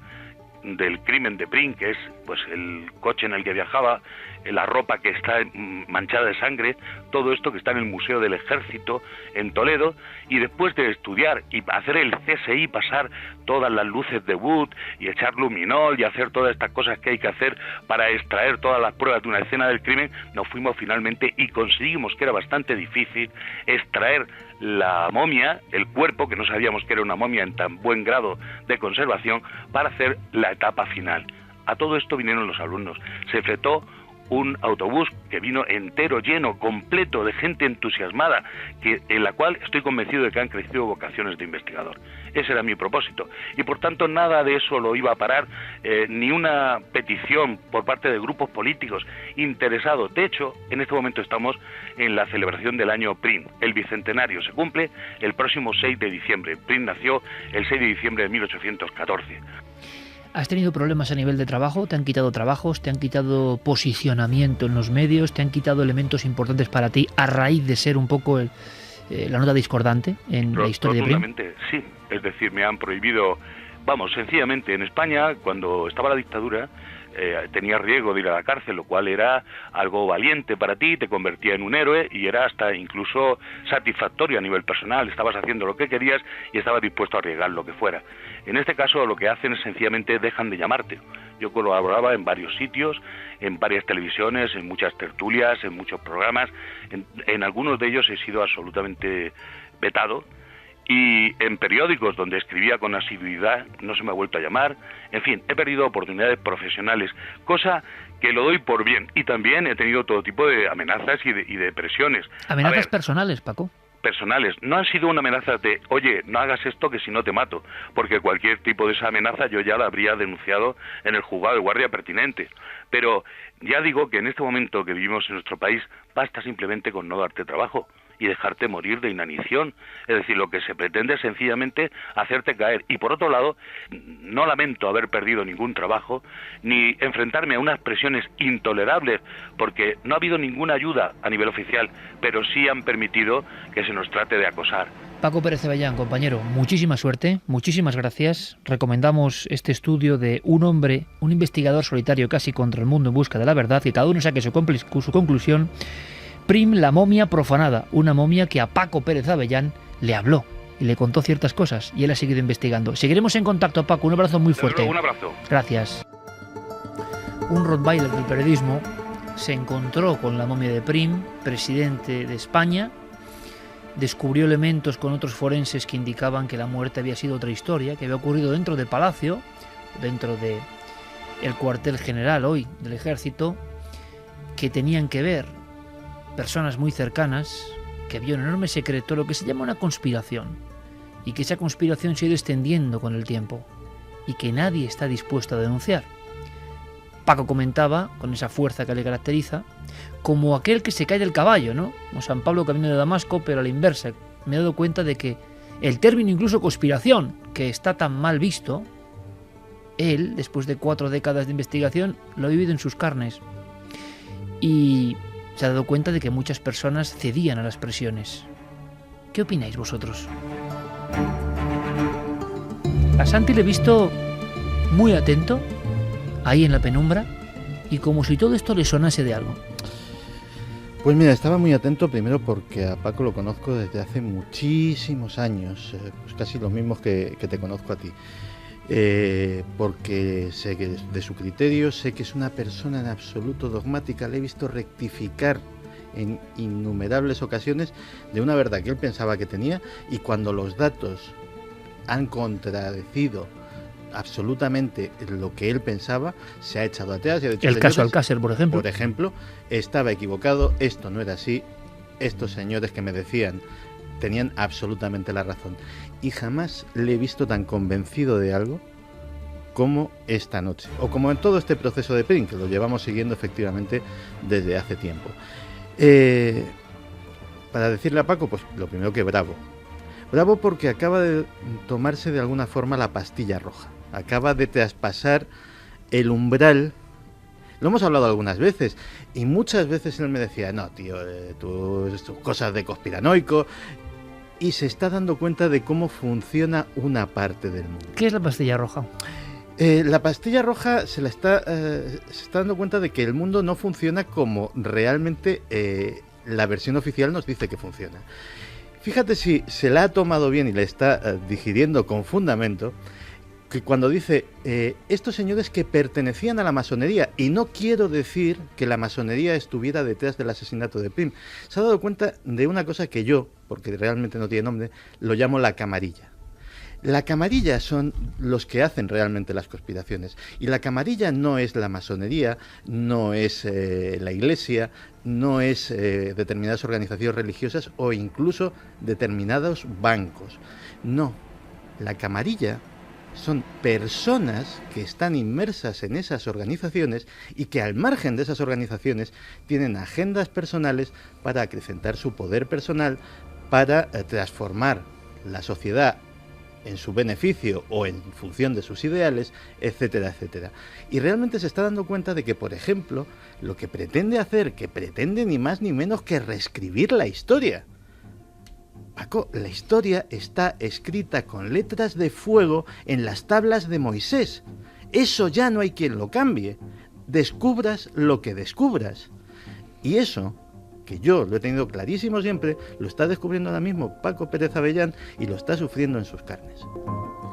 del crimen de Prim, que es pues el coche en el que viajaba, la ropa que está manchada de sangre, todo esto que está en el Museo del Ejército en Toledo, y después de estudiar y hacer el CSI, pasar todas las luces de Wood y echar luminol y hacer todas estas cosas que hay que hacer para extraer todas las pruebas de una escena del crimen, nos fuimos finalmente y conseguimos, que era bastante difícil, extraer la momia, el cuerpo, que no sabíamos que era una momia en tan buen grado de conservación, para hacer la etapa final. A todo esto vinieron los alumnos. Se fletó un autobús que vino entero, lleno, completo de gente entusiasmada, en la cual estoy convencido de que han crecido vocaciones de investigador. Ese era mi propósito. Y por tanto nada de eso lo iba a parar, ni una petición por parte de grupos políticos interesados. De hecho, en este momento estamos en la celebración del año Prim. El bicentenario se cumple el próximo 6 de diciembre. Prim nació el 6 de diciembre de 1814. ¿Has tenido problemas a nivel de trabajo? ¿Te han quitado trabajos? ¿Te han quitado posicionamiento en los medios? ¿Te han quitado elementos importantes para ti a raíz de ser un poco la nota discordante en la historia de Prim? Sí, es decir, me han prohibido, sencillamente en España, cuando estaba la dictadura, tenía riesgo de ir a la cárcel, lo cual era algo valiente para ti, te convertía en un héroe y era hasta incluso satisfactorio a nivel personal, estabas haciendo lo que querías y estabas dispuesto a arriesgar lo que fuera. En este caso lo que hacen es sencillamente dejan de llamarte. Yo colaboraba en varios sitios, en varias televisiones, en muchas tertulias, en muchos programas, en algunos de ellos he sido absolutamente vetado, y en periódicos donde escribía con asiduidad no se me ha vuelto a llamar. En fin, he perdido oportunidades profesionales, cosa que lo doy por bien, y también he tenido todo tipo de amenazas y de presiones. ¿Amenazas personales, Paco? Personales, no han sido una amenaza de, oye, no hagas esto que si no te mato, porque cualquier tipo de esa amenaza yo ya la habría denunciado en el juzgado de guardia pertinente. Pero ya digo que en este momento que vivimos en nuestro país basta simplemente con no darte trabajo y dejarte morir de inanición. Es decir, lo que se pretende es sencillamente hacerte caer. Y por otro lado, no lamento haber perdido ningún trabajo, ni enfrentarme a unas presiones intolerables, porque no ha habido ninguna ayuda a nivel oficial, pero sí han permitido que se nos trate de acosar. Paco Pérez Avellán, compañero, muchísima suerte, muchísimas gracias. Recomendamos este estudio de un hombre, un investigador solitario casi contra el mundo en busca de la verdad, y cada uno saque su conclusión. Prim, la momia profanada, una momia que a Paco Pérez Avellán le habló y le contó ciertas cosas, y él ha seguido investigando. Seguiremos en contacto, Paco, un abrazo muy fuerte. Un abrazo. Gracias. Un Rottweiler del periodismo se encontró con la momia de Prim, presidente de España, descubrió elementos con otros forenses que indicaban que la muerte había sido otra historia, que había ocurrido dentro del palacio, dentro de el cuartel general hoy del ejército, que tenían que ver personas muy cercanas, que había un enorme secreto, lo que se llama una conspiración, y que esa conspiración se ha ido extendiendo con el tiempo y que nadie está dispuesto a denunciar. Paco comentaba, con esa fuerza que le caracteriza, como aquel que se cae del caballo, ¿no? Como San Pablo camino de Damasco, pero a la inversa. Me he dado cuenta de que el término incluso conspiración, que está tan mal visto, él, después de 4 décadas de investigación, lo ha vivido en sus carnes. Y se ha dado cuenta de que muchas personas cedían a las presiones. ¿Qué opináis vosotros? A Santi le he visto muy atento, ahí en la penumbra, y como si todo esto le sonase de algo. Pues mira, estaba muy atento primero porque a Paco lo conozco desde hace muchísimos años, pues casi los mismos que te conozco a ti. Porque sé que de su criterio, sé que es una persona en absoluto dogmática, le he visto rectificar en innumerables ocasiones de una verdad que él pensaba que tenía, y cuando los datos han contradecido absolutamente lo que él pensaba, se ha echado atrás y ha dicho, el caso Alcácer, por ejemplo, estaba equivocado, esto no era así, estos señores que me decían tenían absolutamente la razón. Y jamás le he visto tan convencido de algo como esta noche, o como en todo este proceso de Prim, que lo llevamos siguiendo efectivamente desde hace tiempo. Para decirle a Paco, pues lo primero que bravo porque acaba de tomarse de alguna forma la pastilla roja, acaba de traspasar el umbral. Lo hemos hablado algunas veces, y muchas veces él me decía, no tío, tus cosas de conspiranoico, y se está dando cuenta de cómo funciona una parte del mundo. ¿Qué es la pastilla roja? La pastilla roja se está dando cuenta de que el mundo no funciona como realmente la versión oficial nos dice que funciona. Fíjate si se la ha tomado bien y la está digiriendo con fundamento, que cuando dice estos señores que pertenecían a la masonería, y no quiero decir que la masonería estuviera detrás del asesinato de Prim, se ha dado cuenta de una cosa que yo, porque realmente no tiene nombre, lo llamo la camarilla. La camarilla son los que hacen realmente las conspiraciones, y la camarilla no es la masonería, no es la iglesia, no es determinadas organizaciones religiosas o incluso determinados bancos. No, la camarilla son personas que están inmersas en esas organizaciones y que al margen de esas organizaciones tienen agendas personales para acrecentar su poder personal, para transformar la sociedad en su beneficio o en función de sus ideales, etcétera, etcétera. Y realmente se está dando cuenta de que, por ejemplo, lo que pretende hacer, que pretende ni más ni menos que reescribir la historia. Paco, la historia está escrita con letras de fuego en las tablas de Moisés. Eso ya no hay quien lo cambie. Descubras lo que descubras. Y eso, que yo lo he tenido clarísimo siempre, lo está descubriendo ahora mismo Paco Pérez Avellán y lo está sufriendo en sus carnes.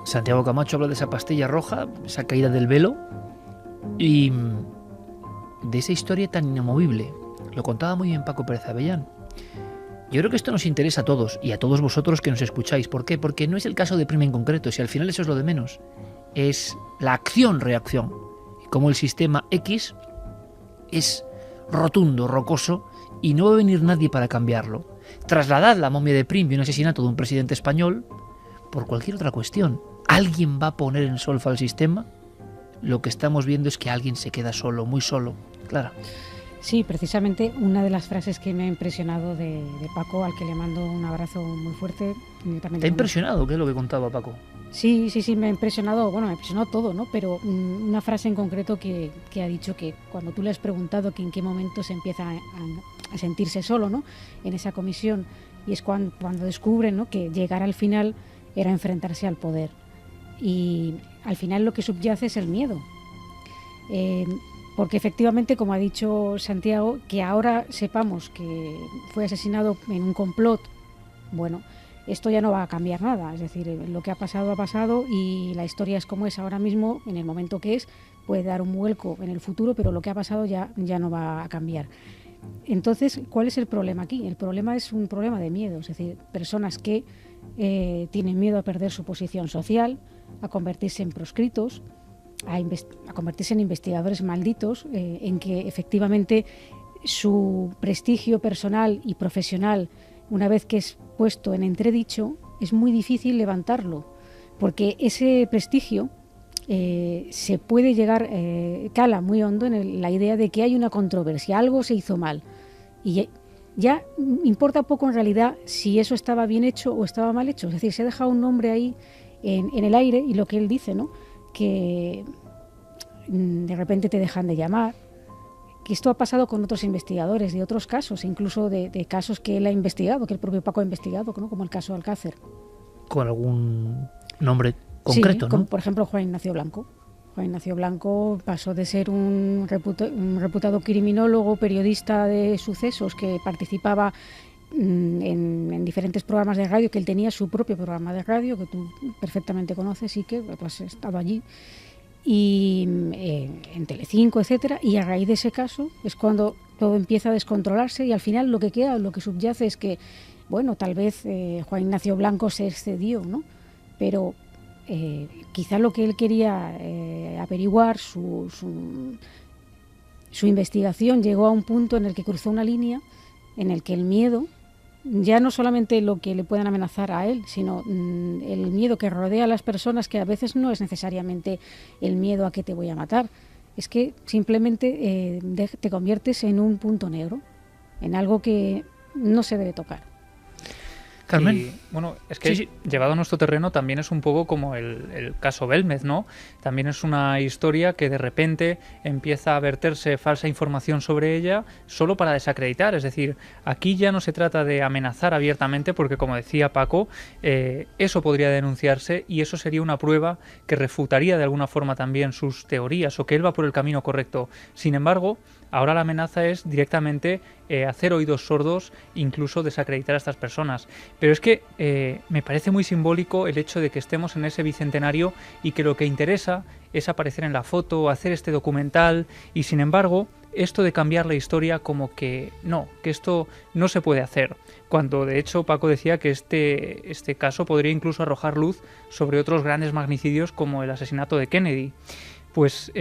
Santiago Camacho habla de esa pastilla roja, esa caída del velo y de esa historia tan inamovible. Lo contaba muy bien Paco Pérez Avellán. Yo creo que esto nos interesa a todos y a todos vosotros que nos escucháis. ¿Por qué? Porque no es el caso de Prima en concreto, si al final eso es lo de menos. Es la acción-reacción. Y como el sistema X es rotundo, rocoso, y no va a venir nadie para cambiarlo. Trasladad la momia de Prim y un asesinato de un presidente español por cualquier otra cuestión. ¿Alguien va a poner en solfa al sistema? Lo que estamos viendo es que alguien se queda solo, muy solo. Clara. Sí, precisamente una de las frases que me ha impresionado de Paco, al que le mando un abrazo muy fuerte. ¿Te ha impresionado? ¿Qué es lo que contaba Paco? Sí, me ha impresionado, me ha impresionado todo, ¿no? Pero una frase en concreto que ha dicho que cuando tú le has preguntado que en qué momento se empieza a sentirse solo, ¿no? En esa comisión, y es cuando descubren, ¿no?, que llegar al final era enfrentarse al poder. Y al final lo que subyace es el miedo. Porque efectivamente, como ha dicho Santiago, que ahora sepamos que fue asesinado en un complot, bueno, esto ya no va a cambiar nada. Es decir, lo que ha pasado y la historia es como es ahora mismo, en el momento que es, puede dar un vuelco en el futuro, pero lo que ha pasado ya no va a cambiar. Entonces, ¿cuál es el problema aquí? El problema es un problema de miedo, es decir, personas que tienen miedo a perder su posición social, a convertirse en proscritos, a convertirse en investigadores malditos, en que efectivamente su prestigio personal y profesional, una vez que es puesto en entredicho, es muy difícil levantarlo, porque ese prestigio se puede llegar, cala muy hondo en la idea de que hay una controversia, algo se hizo mal, y ya importa poco en realidad si eso estaba bien hecho o estaba mal hecho. Es decir, se ha dejado un nombre ahí en el aire, y lo que él dice, ¿no?, que de repente te dejan de llamar, que esto ha pasado con otros investigadores de otros casos, incluso de casos que él ha investigado, que el propio Paco ha investigado, ¿no?, como el caso de Alcácer. ¿Con algún nombre concreto? Sí, ¿no? Por ejemplo, Juan Ignacio Blanco. Juan Ignacio Blanco pasó de ser un reputado criminólogo, periodista de sucesos que participaba en diferentes programas de radio, que él tenía su propio programa de radio, que tú perfectamente conoces y que tú has estado allí, y en Telecinco, etcétera, y a raíz de ese caso es cuando todo empieza a descontrolarse, y al final lo que queda, lo que subyace es que, bueno, tal vez Juan Ignacio Blanco se excedió, ¿no?, pero quizá lo que él quería averiguar, su investigación llegó a un punto en el que cruzó una línea en el que el miedo, ya no solamente lo que le puedan amenazar a él, sino el miedo que rodea a las personas, que a veces no es necesariamente el miedo a que te voy a matar, es que simplemente te conviertes en un punto negro, en algo que no se debe tocar. Carmen. Y, bueno, es que sí, llevado a nuestro terreno también es un poco como el caso Belmez, ¿no? También es una historia que de repente empieza a verterse falsa información sobre ella solo para desacreditar. Es decir, aquí ya no se trata de amenazar abiertamente, porque como decía Paco, eso podría denunciarse y eso sería una prueba que refutaría de alguna forma también sus teorías, o que él va por el camino correcto. Sin embargo, ahora la amenaza es directamente hacer oídos sordos, incluso desacreditar a estas personas. Pero es que me parece muy simbólico el hecho de que estemos en ese bicentenario y que lo que interesa es aparecer en la foto, hacer este documental, y sin embargo, esto de cambiar la historia como que esto no se puede hacer. Cuando de hecho Paco decía que este caso podría incluso arrojar luz sobre otros grandes magnicidios como el asesinato de Kennedy. Pues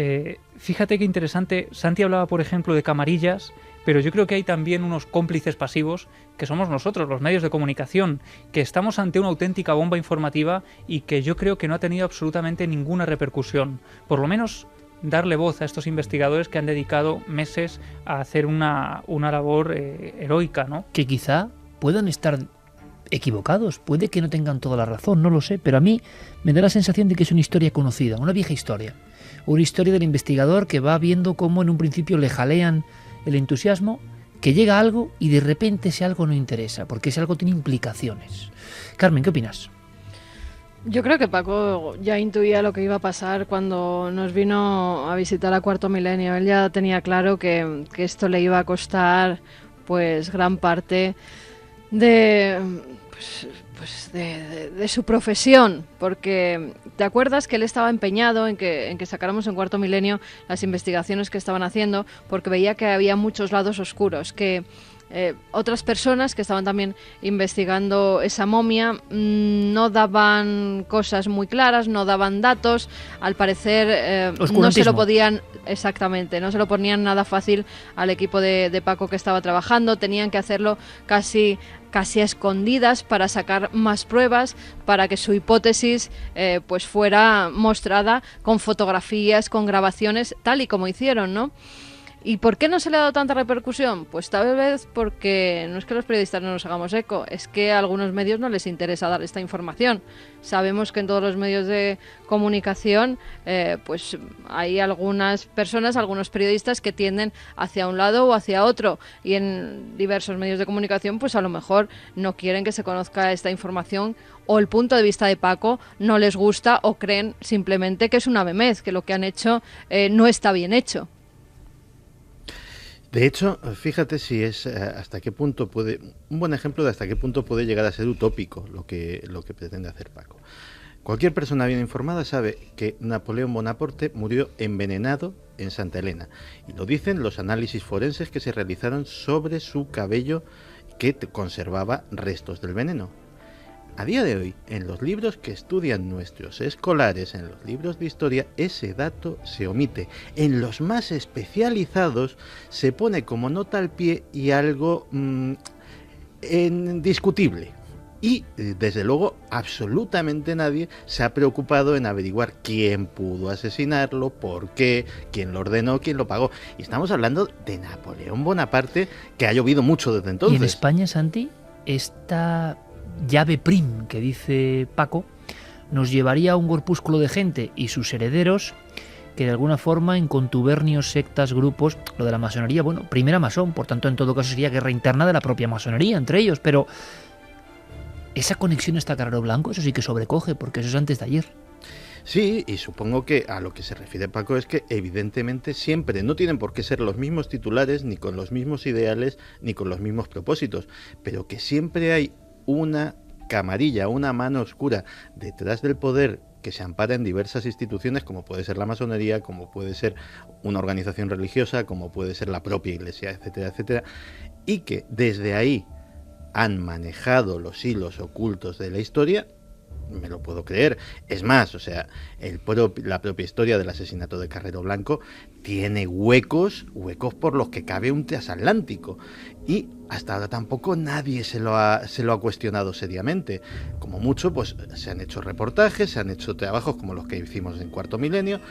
fíjate qué interesante. Santi hablaba, por ejemplo, de camarillas, pero yo creo que hay también unos cómplices pasivos que somos nosotros, los medios de comunicación, que estamos ante una auténtica bomba informativa y que yo creo que no ha tenido absolutamente ninguna repercusión. Por lo menos darle voz a estos investigadores que han dedicado meses a hacer una labor heroica, ¿no? Que quizá puedan estar equivocados, puede que no tengan toda la razón, no lo sé, pero a mí me da la sensación de que es una historia conocida, una vieja historia. Una historia del investigador que va viendo cómo en un principio le jalean el entusiasmo, que llega algo y de repente ese algo no interesa, porque ese algo tiene implicaciones. Carmen, ¿qué opinas? Yo creo que Paco ya intuía lo que iba a pasar cuando nos vino a visitar a Cuarto Milenio. Él ya tenía claro que esto le iba a costar pues gran parte de su profesión, porque te acuerdas que él estaba empeñado en que sacáramos en Cuarto Milenio las investigaciones que estaban haciendo, porque veía que había muchos lados oscuros, que otras personas que estaban también investigando esa momia no daban cosas muy claras, no daban datos, al parecer no se lo podían, exactamente, no se lo ponían nada fácil al equipo de Paco que estaba trabajando, tenían que hacerlo casi a escondidas para sacar más pruebas, para que su hipótesis pues fuera mostrada con fotografías, con grabaciones, tal y como hicieron, ¿no? ¿Y por qué no se le ha dado tanta repercusión? Pues tal vez porque no es que los periodistas no nos hagamos eco, es que a algunos medios no les interesa dar esta información. Sabemos que en todos los medios de comunicación pues hay algunas personas, algunos periodistas que tienden hacia un lado o hacia otro, y en diversos medios de comunicación pues a lo mejor no quieren que se conozca esta información, o el punto de vista de Paco no les gusta, o creen simplemente que es una memez, que lo que han hecho no está bien hecho. De hecho, fíjate si es hasta qué punto puede, un buen ejemplo de hasta qué punto puede llegar a ser utópico lo que pretende hacer Paco. Cualquier persona bien informada sabe que Napoleón Bonaparte murió envenenado en Santa Elena, y lo dicen los análisis forenses que se realizaron sobre su cabello, que conservaba restos del veneno. A día de hoy, en los libros que estudian nuestros escolares, en los libros de historia, ese dato se omite. En los más especializados se pone como nota al pie y algo indiscutible. Y, desde luego, absolutamente nadie se ha preocupado en averiguar quién pudo asesinarlo, por qué, quién lo ordenó, quién lo pagó. Y estamos hablando de Napoleón Bonaparte, que ha llovido mucho desde entonces. Y en España, Santi, esta llave prim que dice Paco nos llevaría a un corpúsculo de gente y sus herederos que de alguna forma en contubernios, sectas, grupos, lo de la masonería, bueno, primera masón, por tanto en todo caso sería guerra interna de la propia masonería entre ellos, pero esa conexión está Carrero Blanco, eso sí que sobrecoge, porque eso es antes de ayer. Sí, y supongo que a lo que se refiere Paco es que evidentemente siempre no tienen por qué ser los mismos titulares, ni con los mismos ideales, ni con los mismos propósitos, pero que siempre hay una camarilla, una mano oscura detrás del poder que se ampara en diversas instituciones, como puede ser la masonería, como puede ser una organización religiosa, como puede ser la propia iglesia, etcétera, etcétera, y que desde ahí han manejado los hilos ocultos de la historia. Me lo puedo creer. Es más, o sea, la propia historia del asesinato de Carrero Blanco tiene huecos por los que cabe un transatlántico. Y hasta ahora tampoco nadie se lo ha cuestionado seriamente. Como mucho, pues se han hecho reportajes, se han hecho trabajos como los que hicimos en Cuarto Milenio,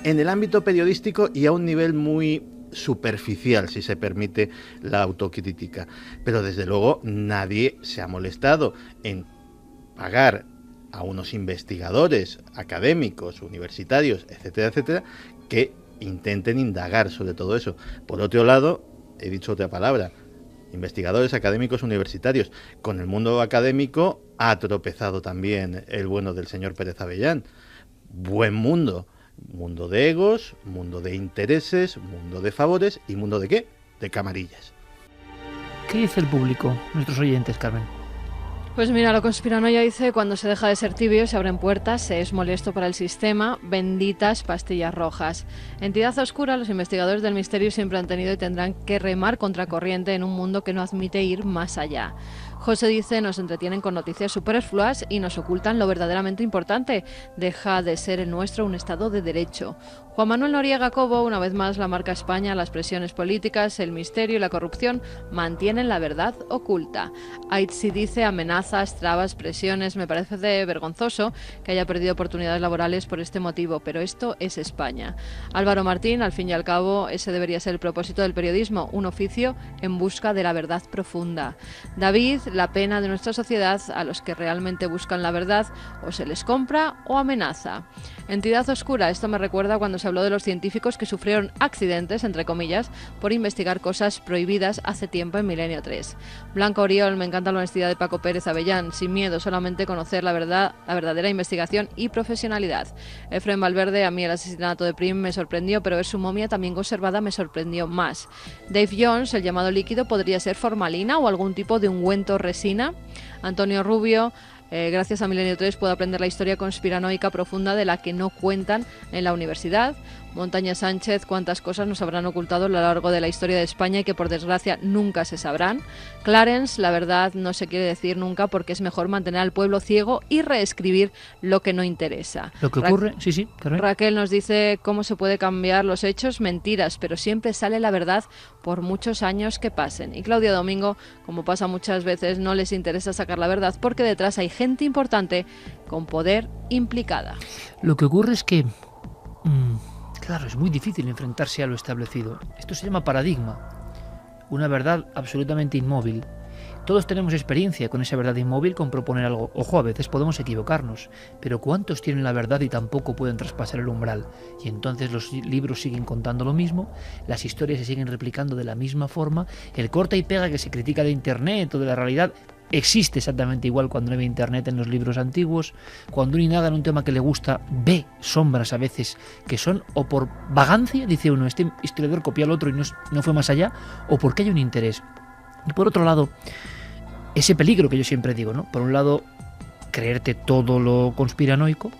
en el ámbito periodístico y a un nivel muy superficial, si se permite la autocrítica. Pero desde luego nadie se ha molestado en pagar a unos investigadores académicos, universitarios, etcétera, etcétera, que intenten indagar sobre todo eso. Por otro lado, he dicho otra palabra, investigadores académicos universitarios. Con el mundo académico ha tropezado también el bueno del señor Pérez Avellán. Buen mundo. Mundo de egos, mundo de intereses, mundo de favores y mundo de ¿qué? De camarillas. ¿Qué dice el público, nuestros oyentes, Carmen? Pues mira, lo conspiranoia dice: cuando se deja de ser tibio se abren puertas, se es molesto para el sistema, benditas pastillas rojas. Entidad oscura, los investigadores del misterio siempre han tenido y tendrán que remar contracorriente en un mundo que no admite ir más allá. José dice: nos entretienen con noticias superfluas y nos ocultan lo verdaderamente importante. Deja de ser el nuestro un Estado de Derecho. Juan Manuel Noriega Cobo, una vez más la marca España, las presiones políticas, el misterio y la corrupción mantienen la verdad oculta. Aitzi dice: amenazas, trabas, presiones. Me parece vergonzoso que haya perdido oportunidades laborales por este motivo, pero esto es España. Álvaro Martín: al fin y al cabo, ese debería ser el propósito del periodismo, un oficio en busca de la verdad profunda. David la pena de nuestra sociedad a los que realmente buscan la verdad, o se les compra o amenaza. Entidad oscura, esto me recuerda cuando se habló de los científicos que sufrieron accidentes, entre comillas, por investigar cosas prohibidas hace tiempo en Milenio 3. Blanca Oriol, me encanta la honestidad de Paco Pérez Avellán, sin miedo, solamente conocer la verdad, la verdadera investigación y profesionalidad. Efraín Valverde, a mí el asesinato de Prim me sorprendió, pero ver su momia también conservada me sorprendió más. Dave Jones, el llamado líquido podría ser formalina o algún tipo de ungüento resina. Antonio Rubio, gracias a Milenio 3 puedo aprender la historia conspiranoica profunda de la que no cuentan en la universidad. Montaña Sánchez, cuántas cosas nos habrán ocultado a lo largo de la historia de España y que por desgracia nunca se sabrán. Clarence, la verdad no se quiere decir nunca porque es mejor mantener al pueblo ciego y reescribir lo que no interesa. Lo que ocurre, sí, correcto. Raquel nos dice cómo se puede cambiar los hechos, mentiras, pero siempre sale la verdad por muchos años que pasen. Y Claudia Domingo, como pasa muchas veces, no les interesa sacar la verdad porque detrás hay gente importante con poder implicada. Lo que ocurre es que claro, es muy difícil enfrentarse a lo establecido. Esto se llama paradigma, una verdad absolutamente inmóvil. Todos tenemos experiencia con esa verdad inmóvil, con proponer algo. Ojo, a veces podemos equivocarnos, pero ¿cuántos tienen la verdad y tampoco pueden traspasar el umbral? Y entonces los libros siguen contando lo mismo, las historias se siguen replicando de la misma forma, el corta y pega que se critica de Internet o de la realidad existe exactamente igual cuando no había Internet en los libros antiguos. Cuando uno indaga en un tema que le gusta, ve sombras a veces que son o por vagancia, dice uno, este historiador copió al otro y no fue más allá, o porque hay un interés. Y por otro lado, ese peligro que yo siempre digo, ¿no? Por un lado, creerte todo lo conspiranoico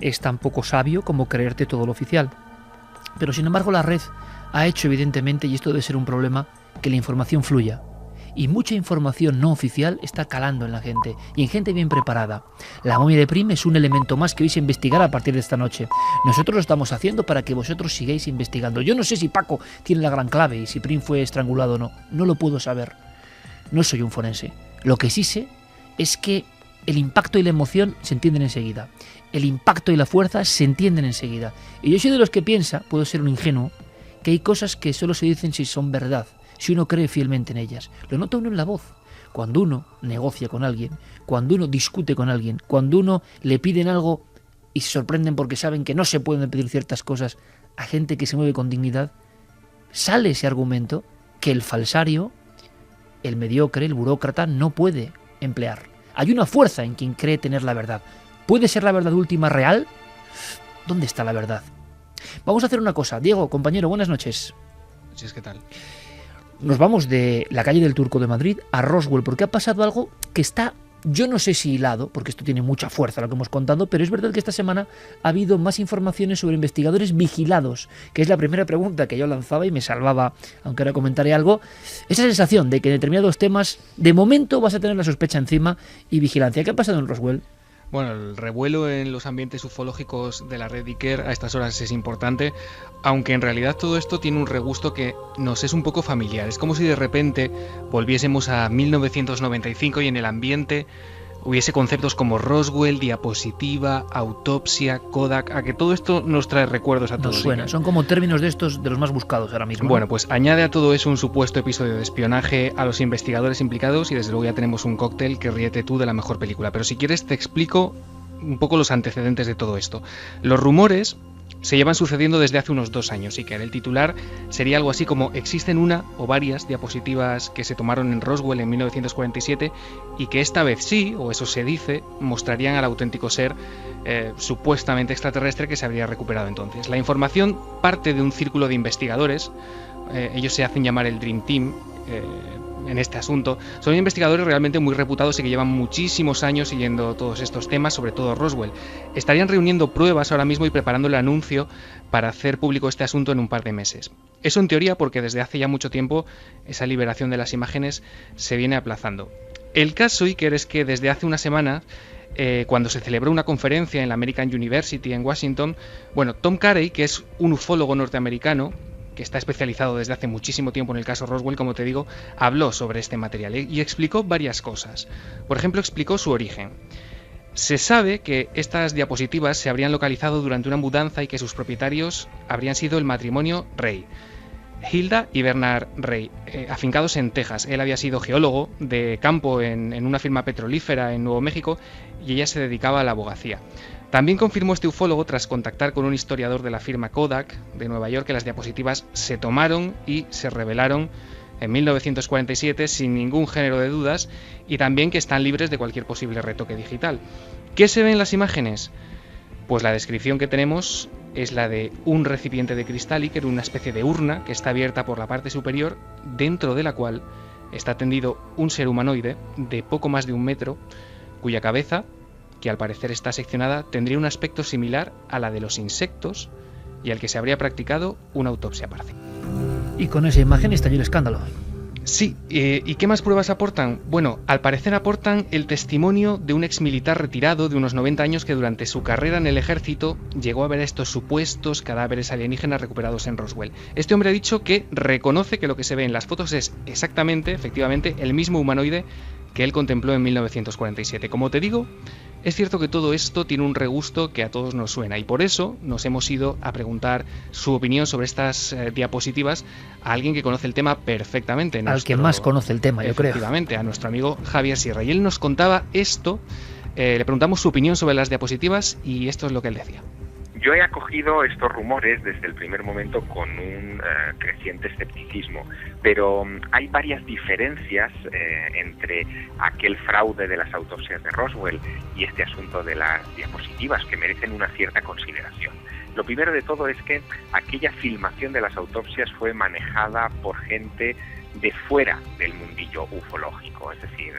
es tan poco sabio como creerte todo lo oficial. Pero sin embargo la red ha hecho evidentemente, y esto debe ser un problema, que la información fluya. Y mucha información no oficial está calando en la gente, y en gente bien preparada. La momia de Prim es un elemento más que vais a investigar a partir de esta noche. Nosotros lo estamos haciendo para que vosotros sigáis investigando. Yo no sé si Paco tiene la gran clave y si Prim fue estrangulado o no. No lo puedo saber. No soy un forense. Lo que sí sé es que el impacto y la emoción se entienden enseguida. El impacto y la fuerza se entienden enseguida. Y yo soy de los que piensa, puedo ser un ingenuo, que hay cosas que solo se dicen si son verdad, si uno cree fielmente en ellas. Lo nota uno en la voz. Cuando uno negocia con alguien, cuando uno discute con alguien, cuando uno le piden algo y se sorprenden porque saben que no se pueden pedir ciertas cosas a gente que se mueve con dignidad, sale ese argumento que el falsario, el mediocre, el burócrata no puede emplear. Hay una fuerza en quien cree tener la verdad. ¿Puede ser la verdad última real? ¿Dónde está la verdad? Vamos a hacer una cosa. Diego, compañero, buenas noches. ¿Qué tal? Nos vamos de la calle del Turco de Madrid a Roswell, porque ha pasado algo que está, yo no sé si hilado, porque esto tiene mucha fuerza lo que hemos contado, pero es verdad que esta semana ha habido más informaciones sobre investigadores vigilados, que es la primera pregunta que yo lanzaba y me salvaba, aunque ahora comentaré algo, esa sensación de que en determinados temas, de momento vas a tener la sospecha encima y vigilancia. ¿Qué ha pasado en Roswell? Bueno, el revuelo en los ambientes ufológicos de la red Iker a estas horas es importante, aunque en realidad todo esto tiene un regusto que nos es un poco familiar. Es como si de repente volviésemos a 1995 y en el ambiente hubiese conceptos como Roswell, diapositiva, autopsia, Kodak, a que todo esto nos trae recuerdos a todos. Nos suena, son como términos de estos de los más buscados ahora mismo. Bueno, pues añade a todo eso un supuesto episodio de espionaje a los investigadores implicados y desde luego ya tenemos un cóctel que ríete tú de la mejor película. Pero si quieres te explico un poco los antecedentes de todo esto. Los rumores se llevan sucediendo desde hace unos 2 años y que el titular sería algo así como: existen una o varias diapositivas que se tomaron en Roswell en 1947 y que esta vez sí, o eso se dice, mostrarían al auténtico ser supuestamente extraterrestre que se habría recuperado entonces. La información parte de un círculo de investigadores, ellos se hacen llamar el Dream Team, en este asunto. Son investigadores realmente muy reputados y que llevan muchísimos años siguiendo todos estos temas, sobre todo Roswell. Estarían reuniendo pruebas ahora mismo y preparando el anuncio para hacer público este asunto en un par de meses. Eso en teoría, porque desde hace ya mucho tiempo esa liberación de las imágenes se viene aplazando. El caso, Iker, es que desde hace una semana, cuando se celebró una conferencia en la American University en Washington, bueno, Tom Carey, que es un ufólogo norteamericano, que está especializado desde hace muchísimo tiempo en el caso Roswell, como te digo, habló sobre este material y explicó varias cosas. Por ejemplo, explicó su origen. Se sabe que estas diapositivas se habrían localizado durante una mudanza y que sus propietarios habrían sido el matrimonio Rey. Hilda y Bernard Rey, afincados en Texas. Él había sido geólogo de campo en una firma petrolífera en Nuevo México y ella se dedicaba a la abogacía. También confirmó este ufólogo, tras contactar con un historiador de la firma Kodak de Nueva York, que las diapositivas se tomaron y se revelaron en 1947 sin ningún género de dudas, y también que están libres de cualquier posible retoque digital. ¿Qué se ve en las imágenes? Pues la descripción que tenemos es la de un recipiente de cristal Iker, una especie de urna que está abierta por la parte superior, dentro de la cual está tendido un ser humanoide de poco más de 1 metro, cuya cabeza, que al parecer está seccionada, tendría un aspecto similar a la de los insectos y al que se habría practicado una autopsia parcial. Y con esa imagen estalló el escándalo. Sí, ¿y qué más pruebas aportan? Bueno, al parecer aportan el testimonio de un exmilitar retirado de unos 90 años que durante su carrera en el ejército llegó a ver a estos supuestos cadáveres alienígenas recuperados en Roswell. Este hombre ha dicho que reconoce que lo que se ve en las fotos es exactamente, efectivamente, el mismo humanoide que él contempló en 1947. Como te digo, es cierto que todo esto tiene un regusto que a todos nos suena, y por eso nos hemos ido a preguntar su opinión sobre estas diapositivas a alguien que conoce el tema perfectamente. Al que más conoce el tema, yo creo. Efectivamente, a nuestro amigo Javier Sierra. Y él nos contaba esto, le preguntamos su opinión sobre las diapositivas y esto es lo que él decía. Yo he acogido estos rumores desde el primer momento con un creciente escepticismo, pero hay varias diferencias entre aquel fraude de las autopsias de Roswell y este asunto de las diapositivas que merecen una cierta consideración. Lo primero de todo es que aquella filmación de las autopsias fue manejada por gente de fuera del mundillo ufológico, es decir,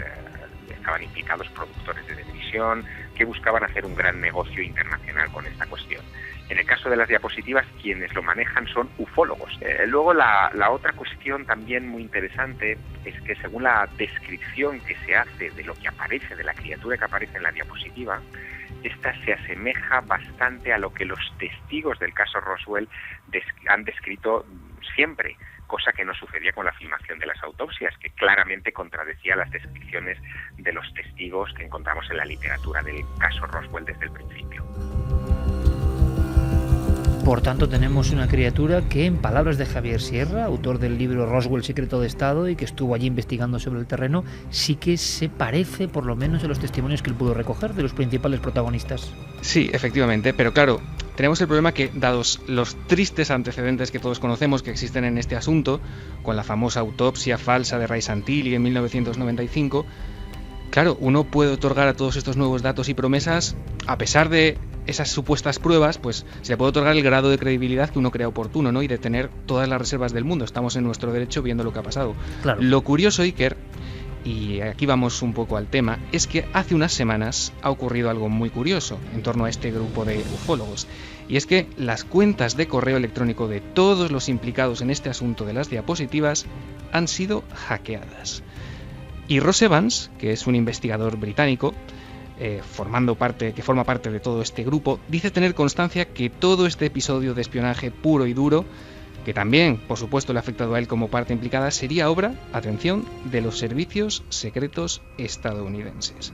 estaban implicados productores de televisión que buscaban hacer un gran negocio internacional con esta cuestión. En el caso de las diapositivas, quienes lo manejan son ufólogos. Luego la otra cuestión también muy interesante es que según la descripción que se hace de lo que aparece, de la criatura que aparece en la diapositiva, esta se asemeja bastante a lo que los testigos del caso Roswell han descrito siempre, cosa que no sucedía con la filmación de las autopsias, que claramente contradecía las descripciones de los testigos que encontramos en la literatura del caso Roswell desde el principio. Por tanto, tenemos una criatura que, en palabras de Javier Sierra, autor del libro Roswell, Secreto de Estado, y que estuvo allí investigando sobre el terreno, sí que se parece, por lo menos, a los testimonios que él pudo recoger de los principales protagonistas. Sí, efectivamente, pero claro, tenemos el problema que, dados los tristes antecedentes que todos conocemos que existen en este asunto, con la famosa autopsia falsa de Ray Santilli en 1995, claro, uno puede otorgar a todos estos nuevos datos y promesas, a pesar de esas supuestas pruebas, pues se le puede otorgar el grado de credibilidad que uno crea oportuno, ¿no? Y de tener todas las reservas del mundo. Estamos en nuestro derecho viendo lo que ha pasado. Claro. Lo curioso, Iker, y aquí vamos un poco al tema, es que hace unas semanas ha ocurrido algo muy curioso en torno a este grupo de ufólogos. Y es que las cuentas de correo electrónico de todos los implicados en este asunto de las diapositivas han sido hackeadas. Y Ross Evans, que es un investigador británico, que forma parte de todo este grupo, dice tener constancia que todo este episodio de espionaje puro y duro, que también, por supuesto, le ha afectado a él como parte implicada, sería obra, atención, de los servicios secretos estadounidenses.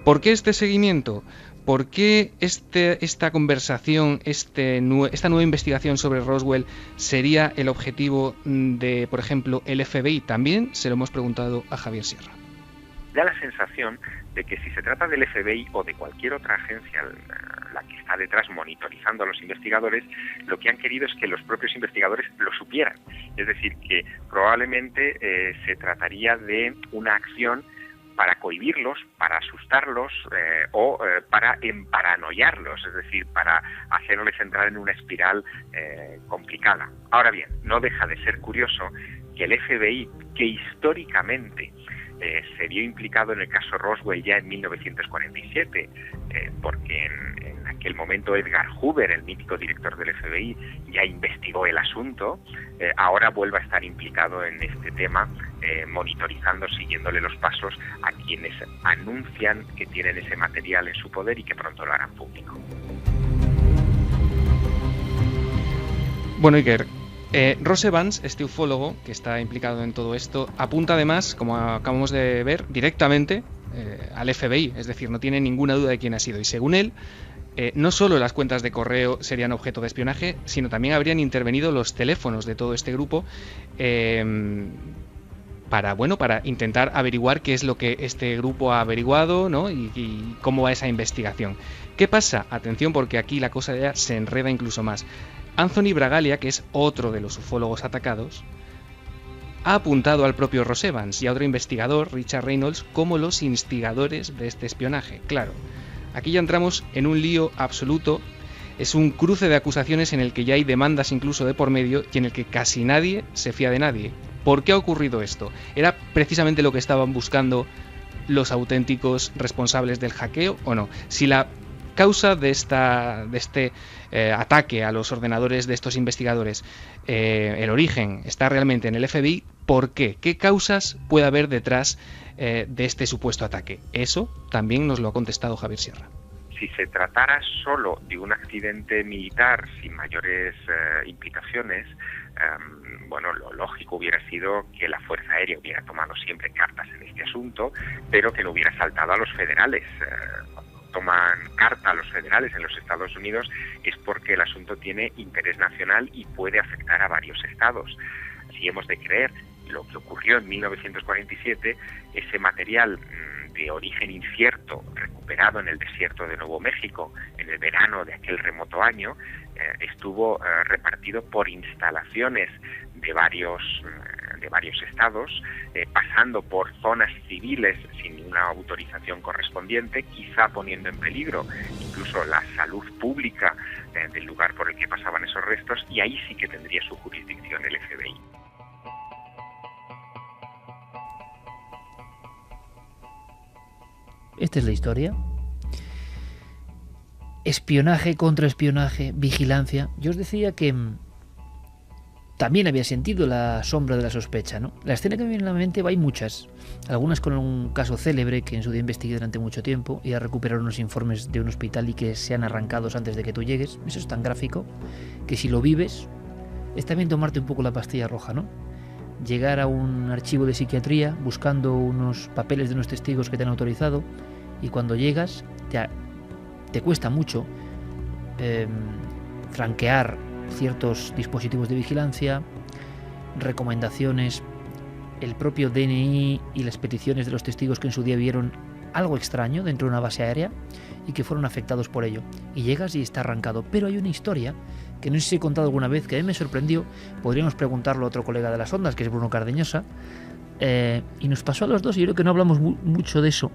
¿Por qué este seguimiento? ¿Por qué esta conversación, esta nueva investigación sobre Roswell sería el objetivo de, por ejemplo, el FBI? También se lo hemos preguntado a Javier Sierra. Da la sensación de que si se trata del FBI o de cualquier otra agencia, la que está detrás monitorizando a los investigadores, lo que han querido es que los propios investigadores lo supieran. Es decir, que probablemente se trataría de una acción para cohibirlos, para asustarlos o para emparanoiarlos, es decir, para hacerles entrar en una espiral complicada. Ahora bien, no deja de ser curioso que el FBI, que históricamente se vio implicado en el caso Roswell ya en 1947, porque en aquel momento Edgar Hoover, el mítico director del FBI, ya investigó el asunto, ahora vuelva a estar implicado en este tema, monitorizando, siguiéndole los pasos a quienes anuncian que tienen ese material en su poder y que pronto lo harán público. Bueno, Iker, Ross Evans, este ufólogo que está implicado en todo esto, apunta además, como acabamos de ver, directamente al FBI, es decir, no tiene ninguna duda de quién ha sido. Y según él, no solo las cuentas de correo serían objeto de espionaje, sino también habrían intervenido los teléfonos de todo este grupo para intentar averiguar qué es lo que este grupo ha averiguado, ¿no? y cómo va esa investigación. ¿Qué pasa? Atención, porque aquí la cosa ya se enreda incluso más. Anthony Bragalia, que es otro de los ufólogos atacados, ha apuntado al propio Ross Evans y a otro investigador, Richard Reynolds, como los instigadores de este espionaje. Claro, aquí ya entramos en un lío absoluto. Es un cruce de acusaciones en el que ya hay demandas incluso de por medio y en el que casi nadie se fía de nadie. ¿Por qué ha ocurrido esto? ¿Era precisamente lo que estaban buscando los auténticos responsables del hackeo o no? Si la causa de este ataque a los ordenadores de estos investigadores, el origen está realmente en el FBI, ¿por qué? ¿Qué causas puede haber detrás de este supuesto ataque? Eso también nos lo ha contestado Javier Sierra. Si se tratara solo de un accidente militar sin mayores implicaciones, bueno, lo lógico hubiera sido que la Fuerza Aérea hubiera tomado siempre cartas en este asunto, pero que no hubiera saltado a los federales. Cuando toman carta a los federales en los Estados Unidos es porque el asunto tiene interés nacional y puede afectar a varios estados. Si hemos de creer lo que ocurrió en 1947, ese material de origen incierto recuperado en el desierto de Nuevo México en el verano de aquel remoto año estuvo repartido por instalaciones de varios estados, pasando por zonas civiles sin ninguna autorización correspondiente, quizá poniendo en peligro incluso la salud pública del lugar por el que pasaban esos restos, y ahí sí que tendría su jurisdicción el FBI. Esta es la historia. Espionaje, contraespionaje, vigilancia. Yo os decía que también había sentido la sombra de la sospecha, ¿no? La escena que me viene a la mente, hay muchas. Algunas con un caso célebre que en su día investigué durante mucho tiempo y a recuperar unos informes de un hospital y que sean arrancados antes de que tú llegues. Eso es tan gráfico que si lo vives es también tomarte un poco la pastilla roja, ¿no? Llegar a un archivo de psiquiatría buscando unos papeles de unos testigos que te han autorizado, y cuando llegas te cuesta mucho franquear ciertos dispositivos de vigilancia, recomendaciones, el propio DNI y las peticiones de los testigos que en su día vieron algo extraño dentro de una base aérea y que fueron afectados por ello. Y llegas y está arrancado. Pero hay una historia que no sé si he contado alguna vez, que a mí me sorprendió. Podríamos preguntarlo a otro colega de las ondas, que es Bruno Cardeñosa, y nos pasó a los dos, y yo creo que no hablamos mucho de eso,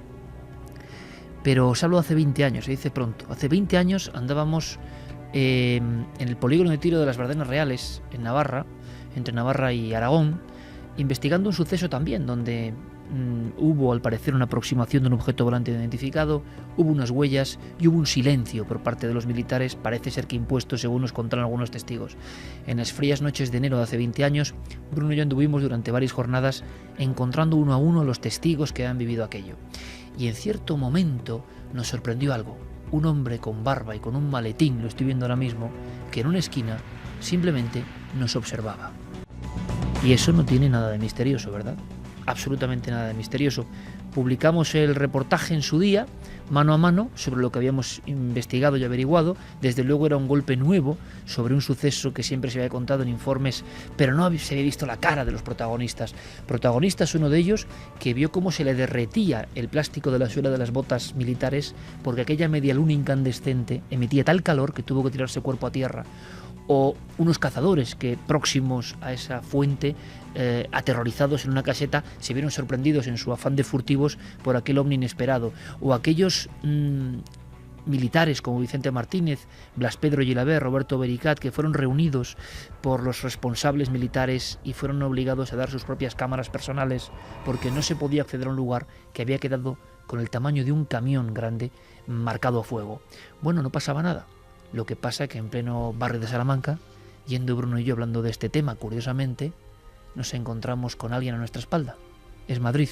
pero os hablo hace 20 años, se dice pronto. Hace 20 años andábamos en el polígono de tiro de las Bardenas Reales, en Navarra, entre Navarra y Aragón, investigando un suceso también, donde hubo al parecer una aproximación de un objeto volante identificado, hubo unas huellas y hubo un silencio por parte de los militares, parece ser que impuesto según nos contaron algunos testigos. En las frías noches de enero de hace 20 años, Bruno y yo anduvimos durante varias jornadas encontrando uno a uno los testigos que han vivido aquello. Y en cierto momento nos sorprendió algo. Un hombre con barba y con un maletín, lo estoy viendo ahora mismo, que en una esquina simplemente nos observaba. Y eso no tiene nada de misterioso, ¿verdad? Absolutamente nada de misterioso. Publicamos el reportaje en su día, mano a mano, sobre lo que habíamos investigado y averiguado. Desde luego era un golpe nuevo sobre un suceso que siempre se había contado en informes, pero no se había visto la cara de los protagonistas. Protagonistas, uno de ellos, que vio cómo se le derretía el plástico de la suela de las botas militares porque aquella media luna incandescente emitía tal calor que tuvo que tirarse cuerpo a tierra. O unos cazadores que, próximos a esa fuente, aterrorizados en una caseta, se vieron sorprendidos en su afán de furtivos por aquel ovni inesperado. O aquellos militares como Vicente Martínez, Blas Pedro Gilabert, Roberto Bericat, que fueron reunidos por los responsables militares y fueron obligados a dar sus propias cámaras personales porque no se podía acceder a un lugar que había quedado con el tamaño de un camión grande marcado a fuego. Bueno, no pasaba nada. Lo que pasa es que en pleno barrio de Salamanca, yendo Bruno y yo hablando de este tema, curiosamente, nos encontramos con alguien a nuestra espalda. Es Madrid,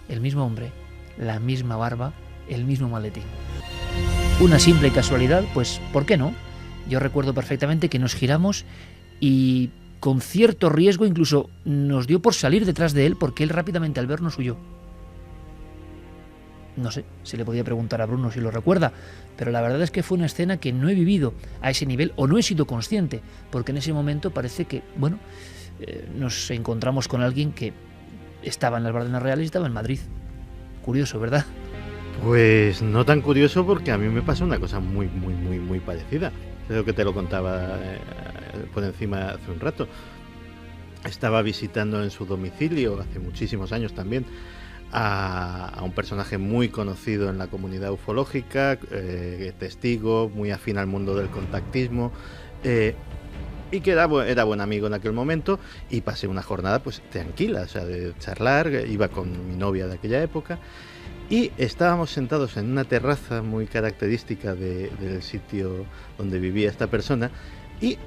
el mismo hombre, la misma barba, el mismo maletín. Una simple casualidad, pues, ¿por qué no? Yo recuerdo perfectamente que nos giramos y con cierto riesgo incluso nos dio por salir detrás de él porque él rápidamente al vernos huyó. No sé, se le podía preguntar a Bruno si lo recuerda, pero la verdad es que fue una escena que no he vivido a ese nivel o no he sido consciente, porque en ese momento parece que, bueno, nos encontramos con alguien que estaba en las Bardenas Reales y estaba en Madrid. Curioso, ¿verdad? Pues no tan curioso, porque a mí me pasó una cosa muy parecida. Creo que te lo contaba por encima hace un rato. Estaba visitando en su domicilio, hace muchísimos años también, a un personaje muy conocido en la comunidad ufológica, testigo, muy afín al mundo del contactismo, y que era buen amigo en aquel momento, y pasé una jornada pues tranquila, o sea, de charlar. Iba con mi novia de aquella época, y estábamos sentados en una terraza muy característica del sitio donde vivía esta persona, y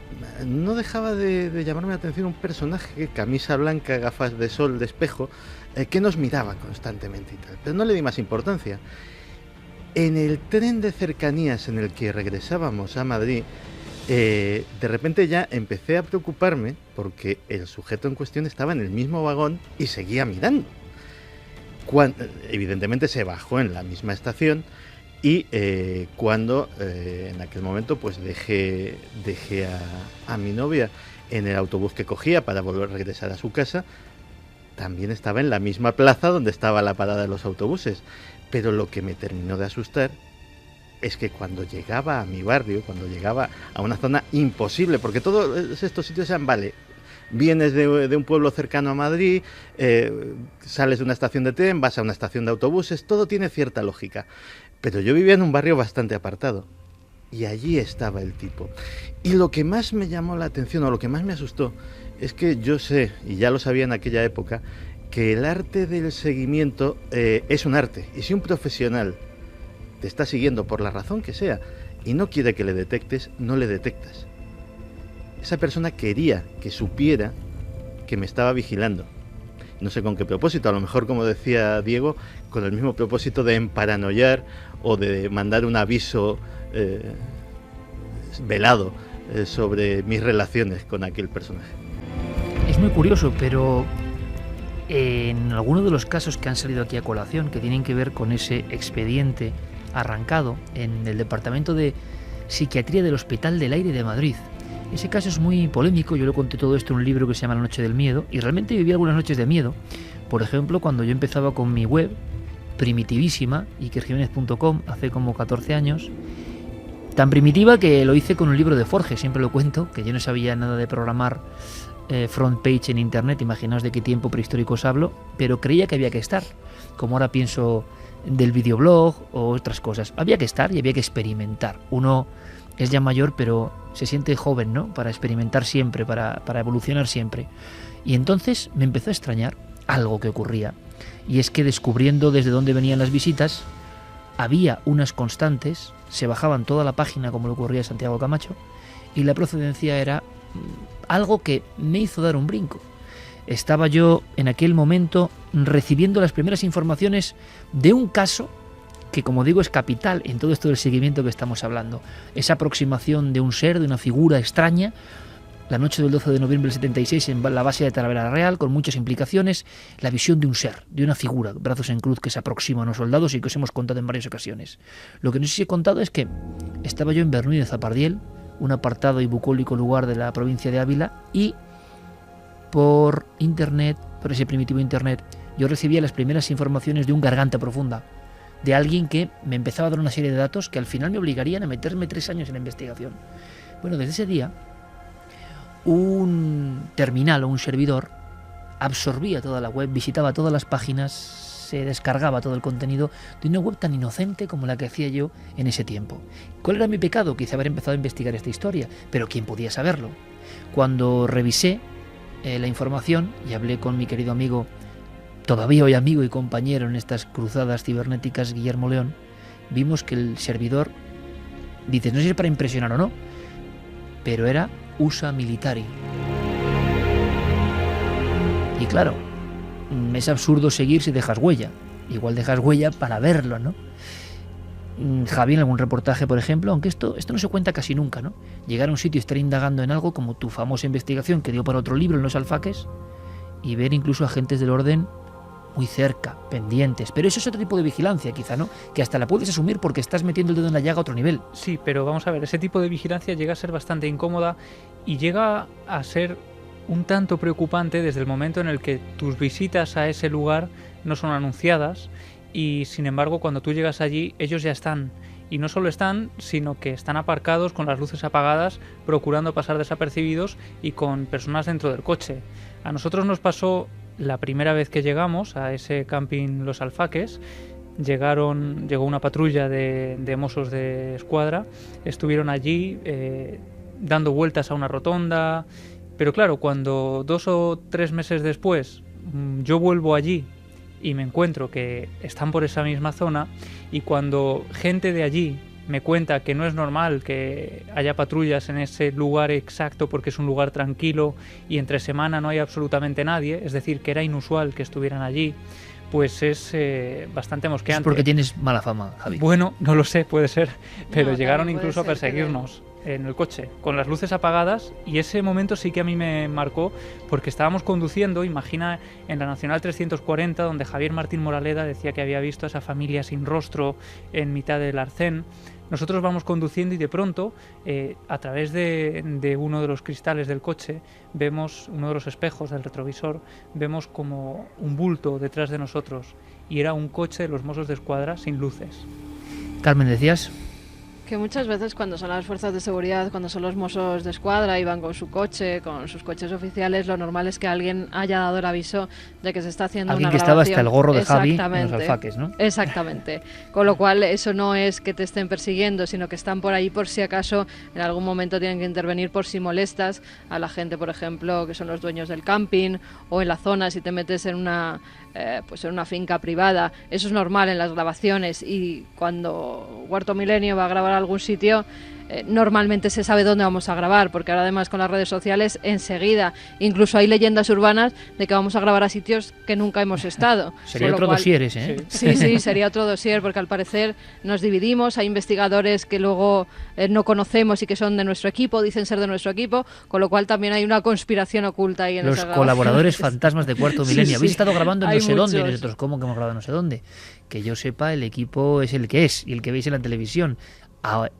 no dejaba de llamarme la atención un personaje, camisa blanca, gafas de sol, de espejo, que nos miraba constantemente y tal, pero no le di más importancia. En el tren de cercanías en el que regresábamos a Madrid, de repente ya empecé a preocuparme, porque el sujeto en cuestión estaba en el mismo vagón y seguía mirando. Evidentemente se bajó en la misma estación, y cuando en aquel momento pues dejé a mi novia en el autobús que cogía para volver a regresar a su casa, también estaba en la misma plaza donde estaba la parada de los autobuses. Pero lo que me terminó de asustar es que cuando llegaba a mi barrio, cuando llegaba a una zona imposible, porque todos estos sitios eran, vale, vienes de un pueblo cercano a Madrid, sales de una estación de tren, vas a una estación de autobuses, todo tiene cierta lógica. Pero yo vivía en un barrio bastante apartado, y allí estaba el tipo. Y lo que más me llamó la atención, o lo que más me asustó, es que yo sé, y ya lo sabía en aquella época, que el arte del seguimiento es un arte. Y si un profesional te está siguiendo por la razón que sea y no quiere que le detectes, no le detectas. Esa persona quería que supiera que me estaba vigilando. No sé con qué propósito, a lo mejor, como decía Diego, con el mismo propósito de emparanoiar o de mandar un aviso velado sobre mis relaciones con aquel personaje. Es muy curioso, pero en algunos de los casos que han salido aquí a colación, que tienen que ver con ese expediente arrancado en el Departamento de Psiquiatría del Hospital del Aire de Madrid, ese caso es muy polémico. Yo lo conté todo esto en un libro que se llama La Noche del Miedo, y realmente viví algunas noches de miedo. Por ejemplo, cuando yo empezaba con mi web primitivísima, ikerjimenez.com, hace como 14 años, tan primitiva que lo hice con un libro de Forge. Siempre lo cuento, que yo no sabía nada de programar front page en internet, imaginaos de qué tiempo prehistórico os hablo, pero creía que había que estar, como ahora pienso del videoblog o otras cosas. Había que estar y había que experimentar. Uno es ya mayor, pero se siente joven, ¿no? Para experimentar siempre, para evolucionar siempre. Y entonces me empezó a extrañar algo que ocurría, y es que, descubriendo desde dónde venían las visitas, había unas constantes, se bajaban toda la página como le ocurría a Santiago Camacho, y la procedencia era algo que me hizo dar un brinco. Estaba yo en aquel momento recibiendo las primeras informaciones de un caso que, como digo, es capital en todo esto del seguimiento que estamos hablando. Esa aproximación de un ser, de una figura extraña, la noche del 12 de noviembre del 76 en la base de Talavera Real, con muchas implicaciones, la visión de un ser, de una figura, brazos en cruz, que se aproxima a unos soldados y que os hemos contado en varias ocasiones. Lo que no sé si he contado es que estaba yo en Bernuy de Zapardiel, un apartado y bucólico lugar de la provincia de Ávila, y por internet, por ese primitivo internet, yo recibía las primeras informaciones de un garganta profunda, de alguien que me empezaba a dar una serie de datos que al final me obligarían a meterme 3 años en la investigación. Bueno, desde ese día, un terminal o un servidor absorbía toda la web, visitaba todas las páginas, se descargaba todo el contenido de una web tan inocente como la que hacía yo en ese tiempo. ¿Cuál era mi pecado? Quizá haber empezado a investigar esta historia, pero ¿quién podía saberlo? Cuando revisé la información y hablé con mi querido amigo, todavía hoy amigo y compañero en estas cruzadas cibernéticas, Guillermo León, vimos que el servidor, dices, no sé si es para impresionar o no, pero era USA Militari. Y claro, es absurdo seguir si dejas huella. Igual dejas huella para verlo, ¿no? Javi, en algún reportaje, por ejemplo, aunque esto no se cuenta casi nunca, ¿no? Llegar a un sitio y estar indagando en algo, como tu famosa investigación que dio para otro libro en Los Alfaques, y ver incluso agentes del orden muy cerca, pendientes. Pero eso es otro tipo de vigilancia, quizá, ¿no? Que hasta la puedes asumir porque estás metiendo el dedo en la llaga a otro nivel. Sí, pero vamos a ver, ese tipo de vigilancia llega a ser bastante incómoda y llega a ser un tanto preocupante desde el momento en el que tus visitas a ese lugar no son anunciadas y, sin embargo, cuando tú llegas allí, ellos ya están. Y no solo están, sino que están aparcados con las luces apagadas, procurando pasar desapercibidos y con personas dentro del coche. A nosotros nos pasó la primera vez que llegamos a ese camping Los Alfaques. Llegó una patrulla de Mossos de Escuadra, estuvieron allí dando vueltas a una rotonda, pero claro, cuando 2 o 3 meses después yo vuelvo allí y me encuentro que están por esa misma zona, y cuando gente de allí me cuenta que no es normal que haya patrullas en ese lugar exacto porque es un lugar tranquilo y entre semana no hay absolutamente nadie, es decir, que era inusual que estuvieran allí, pues es bastante mosqueante. Es porque tienes mala fama, Javi. Bueno, no lo sé, puede ser, pero No, llegaron claro, incluso a puede ser, perseguirnos en el coche, con las luces apagadas, y ese momento sí que a mí me marcó, porque estábamos conduciendo, imagina, en la Nacional 340, donde Javier Martín Moraleda decía que había visto a esa familia sin rostro en mitad del arcén. Nosotros vamos conduciendo y de pronto, a través de uno de los cristales del coche, vemos uno de los espejos del retrovisor, vemos como un bulto detrás de nosotros, y era un coche de los Mossos de Escuadra sin luces. Carmen, decías... Que muchas veces cuando son las fuerzas de seguridad, cuando son los Mossos de Escuadra y van con su coche, con sus coches oficiales, lo normal es que alguien haya dado el aviso de que se está haciendo alguien una que grabación. estaba hasta el gorro de Javi en Los Alfaques, ¿no? Exactamente. Con lo cual eso no es que te estén persiguiendo, sino que están por ahí por si acaso en algún momento tienen que intervenir por si molestas a la gente, por ejemplo, que son los dueños del camping, o en la zona si te metes en una pues en una finca privada. Eso es normal en las grabaciones, y cuando Cuarto Milenio va a grabar a algún sitio, normalmente se sabe dónde vamos a grabar, porque ahora además con las redes sociales enseguida, incluso hay leyendas urbanas de que vamos a grabar a sitios que nunca hemos estado. Sería otro dossier ese, ¿eh? Sí, sería otro dossier, porque al parecer nos dividimos, hay investigadores que luego no conocemos y que son de nuestro equipo, dicen ser de nuestro equipo, con lo cual también hay una conspiración oculta ahí en los esas colaboradores fantasmas de Cuarto Milenio. Habéis estado grabando en no sé dónde, y nosotros, ¿cómo que hemos grabado en no sé dónde? Que yo sepa, el equipo es el que es, y el que veis en la televisión.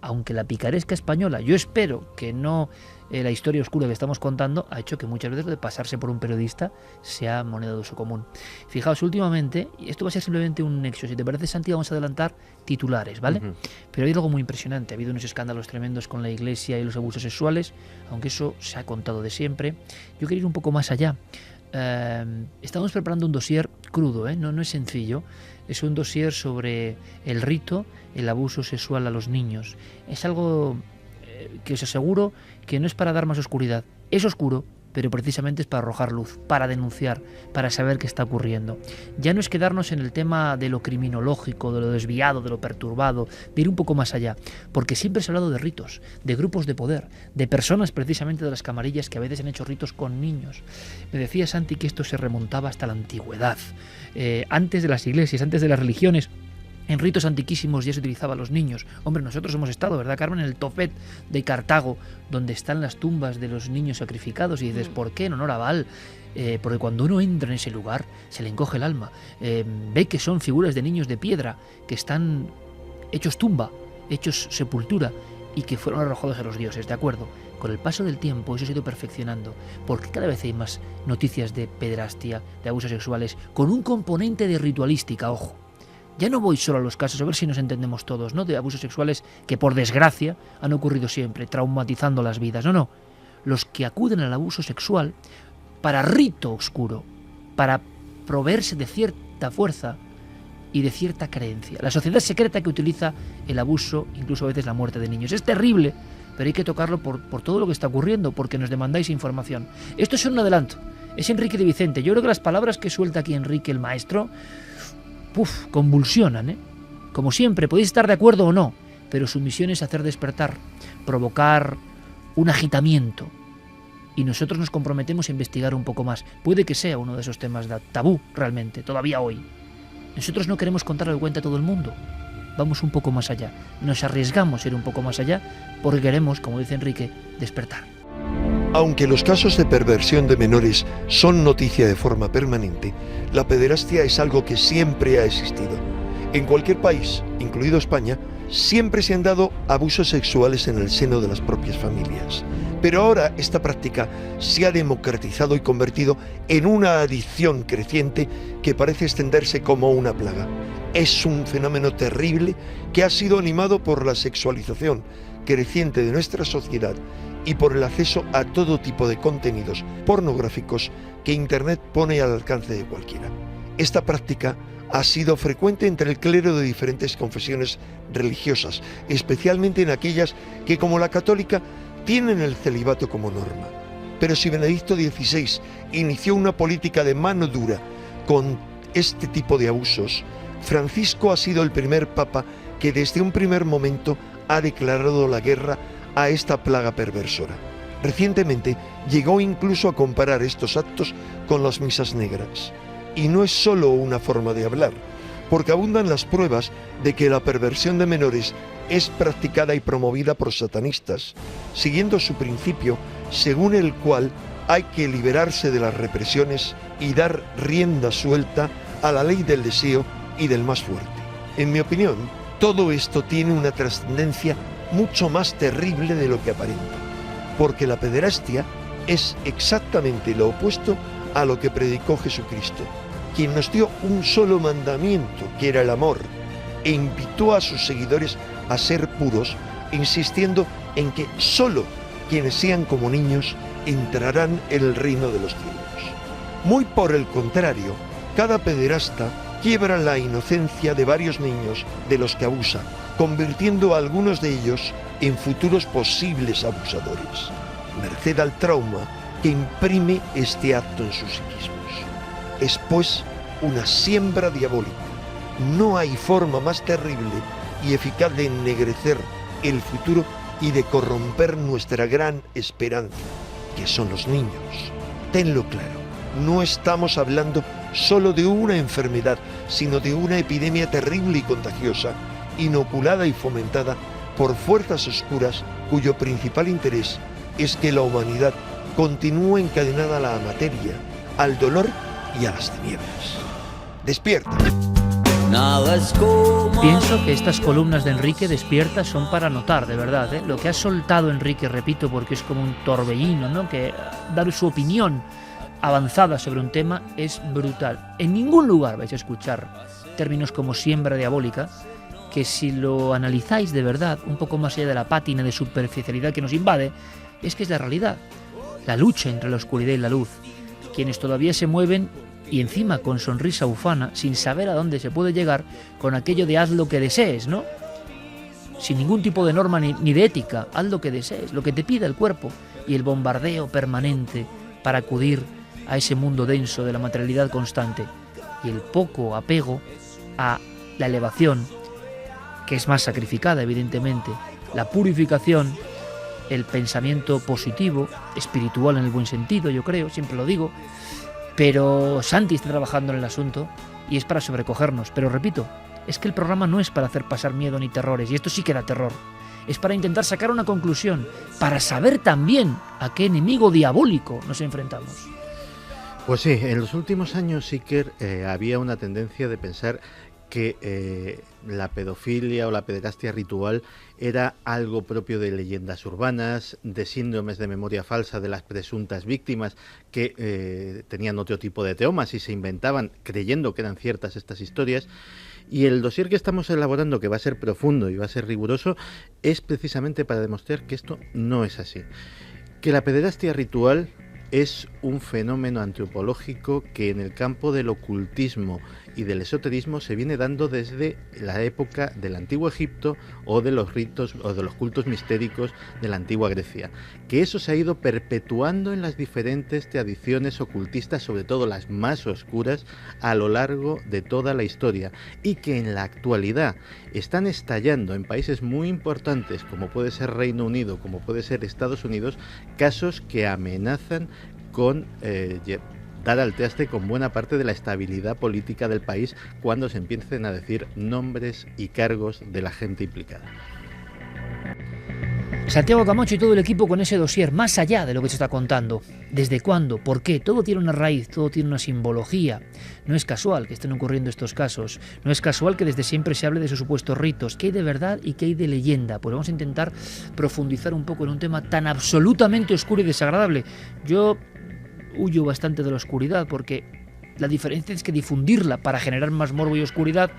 Aunque la picaresca española, yo espero que no la historia oscura que estamos contando, ha hecho que muchas veces lo de pasarse por un periodista sea moneda de uso común. Fijaos, últimamente, y esto va a ser simplemente un nexo, si te parece, Santi, vamos a adelantar titulares, ¿vale? Pero hay algo muy impresionante, ha habido unos escándalos tremendos con la Iglesia y los abusos sexuales, aunque eso se ha contado de siempre. Yo quería ir un poco más allá. Estamos preparando un dossier crudo, no es sencillo. Es un dossier sobre el rito, el abuso sexual a los niños. Es algo que os aseguro que no es para dar más oscuridad. Es oscuro, pero precisamente es para arrojar luz, para denunciar, para saber qué está ocurriendo. Ya no es quedarnos en el tema de lo criminológico, de lo desviado, de lo perturbado, de ir un poco más allá, porque siempre se ha hablado de ritos, de grupos de poder, de personas precisamente de las camarillas que a veces han hecho ritos con niños. Me decía Santi que esto se remontaba hasta la antigüedad, antes de las iglesias, antes de las religiones. En ritos antiquísimos ya se utilizaban los niños. Hombre, nosotros hemos estado, ¿verdad, Carmen?, en el Topet de Cartago, donde están las tumbas de los niños sacrificados, y dices, ¿por qué? En honor a Baal. Porque cuando uno entra en ese lugar, se le encoge el alma. Ve que son figuras de niños de piedra, que están hechos tumba, hechos sepultura, y que fueron arrojados a los dioses, ¿de acuerdo? Con el paso del tiempo eso se ha ido perfeccionando, porque cada vez hay más noticias de pederastia, de abusos sexuales, con un componente de ritualística, ojo. Ya no voy solo a los casos, a ver si nos entendemos todos, ¿no?, de abusos sexuales que por desgracia han ocurrido siempre, traumatizando las vidas. No. Los que acuden al abuso sexual para rito oscuro, para proveerse de cierta fuerza y de cierta creencia. La sociedad secreta que utiliza el abuso, incluso a veces la muerte de niños. Es terrible, pero hay que tocarlo por todo lo que está ocurriendo, porque nos demandáis información. Esto es un adelanto. Es Enrique de Vicente. Yo creo que las palabras que suelta aquí Enrique, el maestro, convulsionan, Como siempre, podéis estar de acuerdo o no, pero su misión es hacer despertar, provocar un agitamiento. Y nosotros nos comprometemos a investigar un poco más. Puede que sea uno de esos temas tabú, realmente, todavía hoy. Nosotros no queremos contar lo que cuenta todo el mundo. Vamos un poco más allá. Nos arriesgamos a ir un poco más allá porque queremos, como dice Enrique, despertar. Aunque los casos de perversión de menores son noticia de forma permanente, la pederastia es algo que siempre ha existido. En cualquier país, incluido España, siempre se han dado abusos sexuales en el seno de las propias familias. Pero ahora esta práctica se ha democratizado y convertido en una adicción creciente que parece extenderse como una plaga. Es un fenómeno terrible que ha sido animado por la sexualización creciente de nuestra sociedad y por el acceso a todo tipo de contenidos pornográficos que Internet pone al alcance de cualquiera. Esta práctica ha sido frecuente entre el clero de diferentes confesiones religiosas, especialmente en aquellas que, como la católica, tienen el celibato como norma. Pero si Benedicto XVI inició una política de mano dura con este tipo de abusos, Francisco ha sido el primer papa que desde un primer momento ha declarado la guerra a esta plaga perversora. Recientemente llegó incluso a comparar estos actos con las misas negras. Y no es solo una forma de hablar, porque abundan las pruebas de que la perversión de menores es practicada y promovida por satanistas, siguiendo su principio según el cual hay que liberarse de las represiones y dar rienda suelta a la ley del deseo y del más fuerte. En mi opinión, todo esto tiene una trascendencia mucho más terrible de lo que aparenta, porque la pederastia es exactamente lo opuesto a lo que predicó Jesucristo, quien nos dio un solo mandamiento, que era el amor, e invitó a sus seguidores a ser puros, insistiendo en que solo quienes sean como niños entrarán en el reino de los cielos. Muy por el contrario, cada pederasta quiebra la inocencia de varios niños de los que abusa, convirtiendo a algunos de ellos en futuros posibles abusadores, merced al trauma que imprime este acto en sus psiquismos. Es pues una siembra diabólica. No hay forma más terrible y eficaz de ennegrecer el futuro y de corromper nuestra gran esperanza, que son los niños. Tenlo claro, no estamos hablando solo de una enfermedad, sino de una epidemia terrible y contagiosa, inoculada y fomentada por fuerzas oscuras cuyo principal interés es que la humanidad continúe encadenada a la materia, al dolor y a las tinieblas. ¡Despierta! Pienso que estas columnas de Enrique Despierta son para notar, de verdad, ¿eh? Lo que ha soltado Enrique, repito, porque es como un torbellino, ¿no? Que dar su opinión avanzada sobre un tema es brutal. En ningún lugar vais a escuchar términos como siembra diabólica, que si lo analizáis de verdad, un poco más allá de la pátina de superficialidad que nos invade, es que es la realidad. La lucha entre la oscuridad y la luz. Quienes todavía se mueven y encima con sonrisa ufana, sin saber a dónde se puede llegar, con aquello de haz lo que desees, ¿no? Sin ningún tipo de norma ni de ética, haz lo que desees, lo que te pida el cuerpo, y el bombardeo permanente para acudir a ese mundo denso de la materialidad constante, y el poco apego a la elevación, que es más sacrificada evidentemente, la purificación, el pensamiento positivo, espiritual en el buen sentido, yo creo, siempre lo digo. Pero Santi está trabajando en el asunto y es para sobrecogernos. Pero repito, es que el programa no es para hacer pasar miedo ni terrores, y esto sí que da terror. Es para intentar sacar una conclusión, para saber también a qué enemigo diabólico nos enfrentamos. Pues sí, en los últimos años, Iker, había una tendencia de pensar que la pedofilia o la pederastia ritual era algo propio de leyendas urbanas, de síndromes de memoria falsa de las presuntas víctimas que tenían otro tipo de traumas y se inventaban creyendo que eran ciertas estas historias. Y el dossier que estamos elaborando, que va a ser profundo y va a ser riguroso, es precisamente para demostrar que esto no es así. Que la pederastia ritual es un fenómeno antropológico que en el campo del ocultismo y del esoterismo se viene dando desde la época del antiguo Egipto o de los ritos o de los cultos mistéricos de la antigua Grecia, que eso se ha ido perpetuando en las diferentes tradiciones ocultistas, sobre todo las más oscuras, a lo largo de toda la historia, y que en la actualidad están estallando en países muy importantes como puede ser Reino Unido, como puede ser Estados Unidos, casos que amenazan con dar al traste con buena parte de la estabilidad política del país cuando se empiecen a decir nombres y cargos de la gente implicada. Santiago Camacho y todo el equipo con ese dossier, más allá de lo que se está contando. ¿Desde cuándo? ¿Por qué? Todo tiene una raíz, todo tiene una simbología. No es casual que estén ocurriendo estos casos. No es casual que desde siempre se hable de esos supuestos ritos. ¿Qué hay de verdad y qué hay de leyenda? Pues vamos a intentar profundizar un poco en un tema tan absolutamente oscuro y desagradable. Yo huyo bastante de la oscuridad porque la diferencia es que difundirla para generar más morbo y oscuridad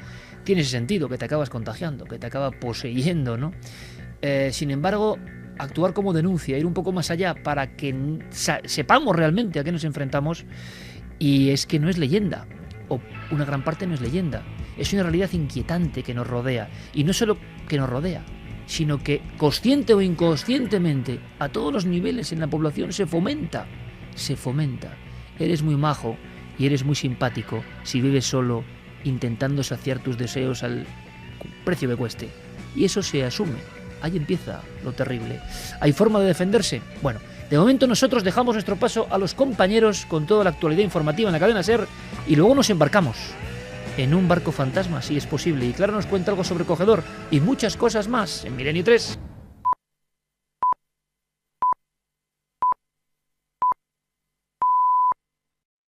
tiene ese sentido, que te acabas contagiando, que te acaba poseyendo, ¿no? Sin embargo, actuar como denuncia, ir un poco más allá para que sepamos realmente a qué nos enfrentamos, y es que no es leyenda, o una gran parte no es leyenda, es una realidad inquietante que nos rodea, y no solo que nos rodea, sino que consciente o inconscientemente, a todos los niveles en la población se fomenta. Eres muy majo y eres muy simpático si vives solo intentando saciar tus deseos al precio que cueste, y eso se asume. Ahí empieza lo terrible. ¿Hay forma de defenderse? Bueno, de momento nosotros dejamos nuestro paso a los compañeros con toda la actualidad informativa en la cadena SER y luego nos embarcamos en un barco fantasma, si es posible. Y Clara nos cuenta algo sobrecogedor y muchas cosas más en Milenio 3.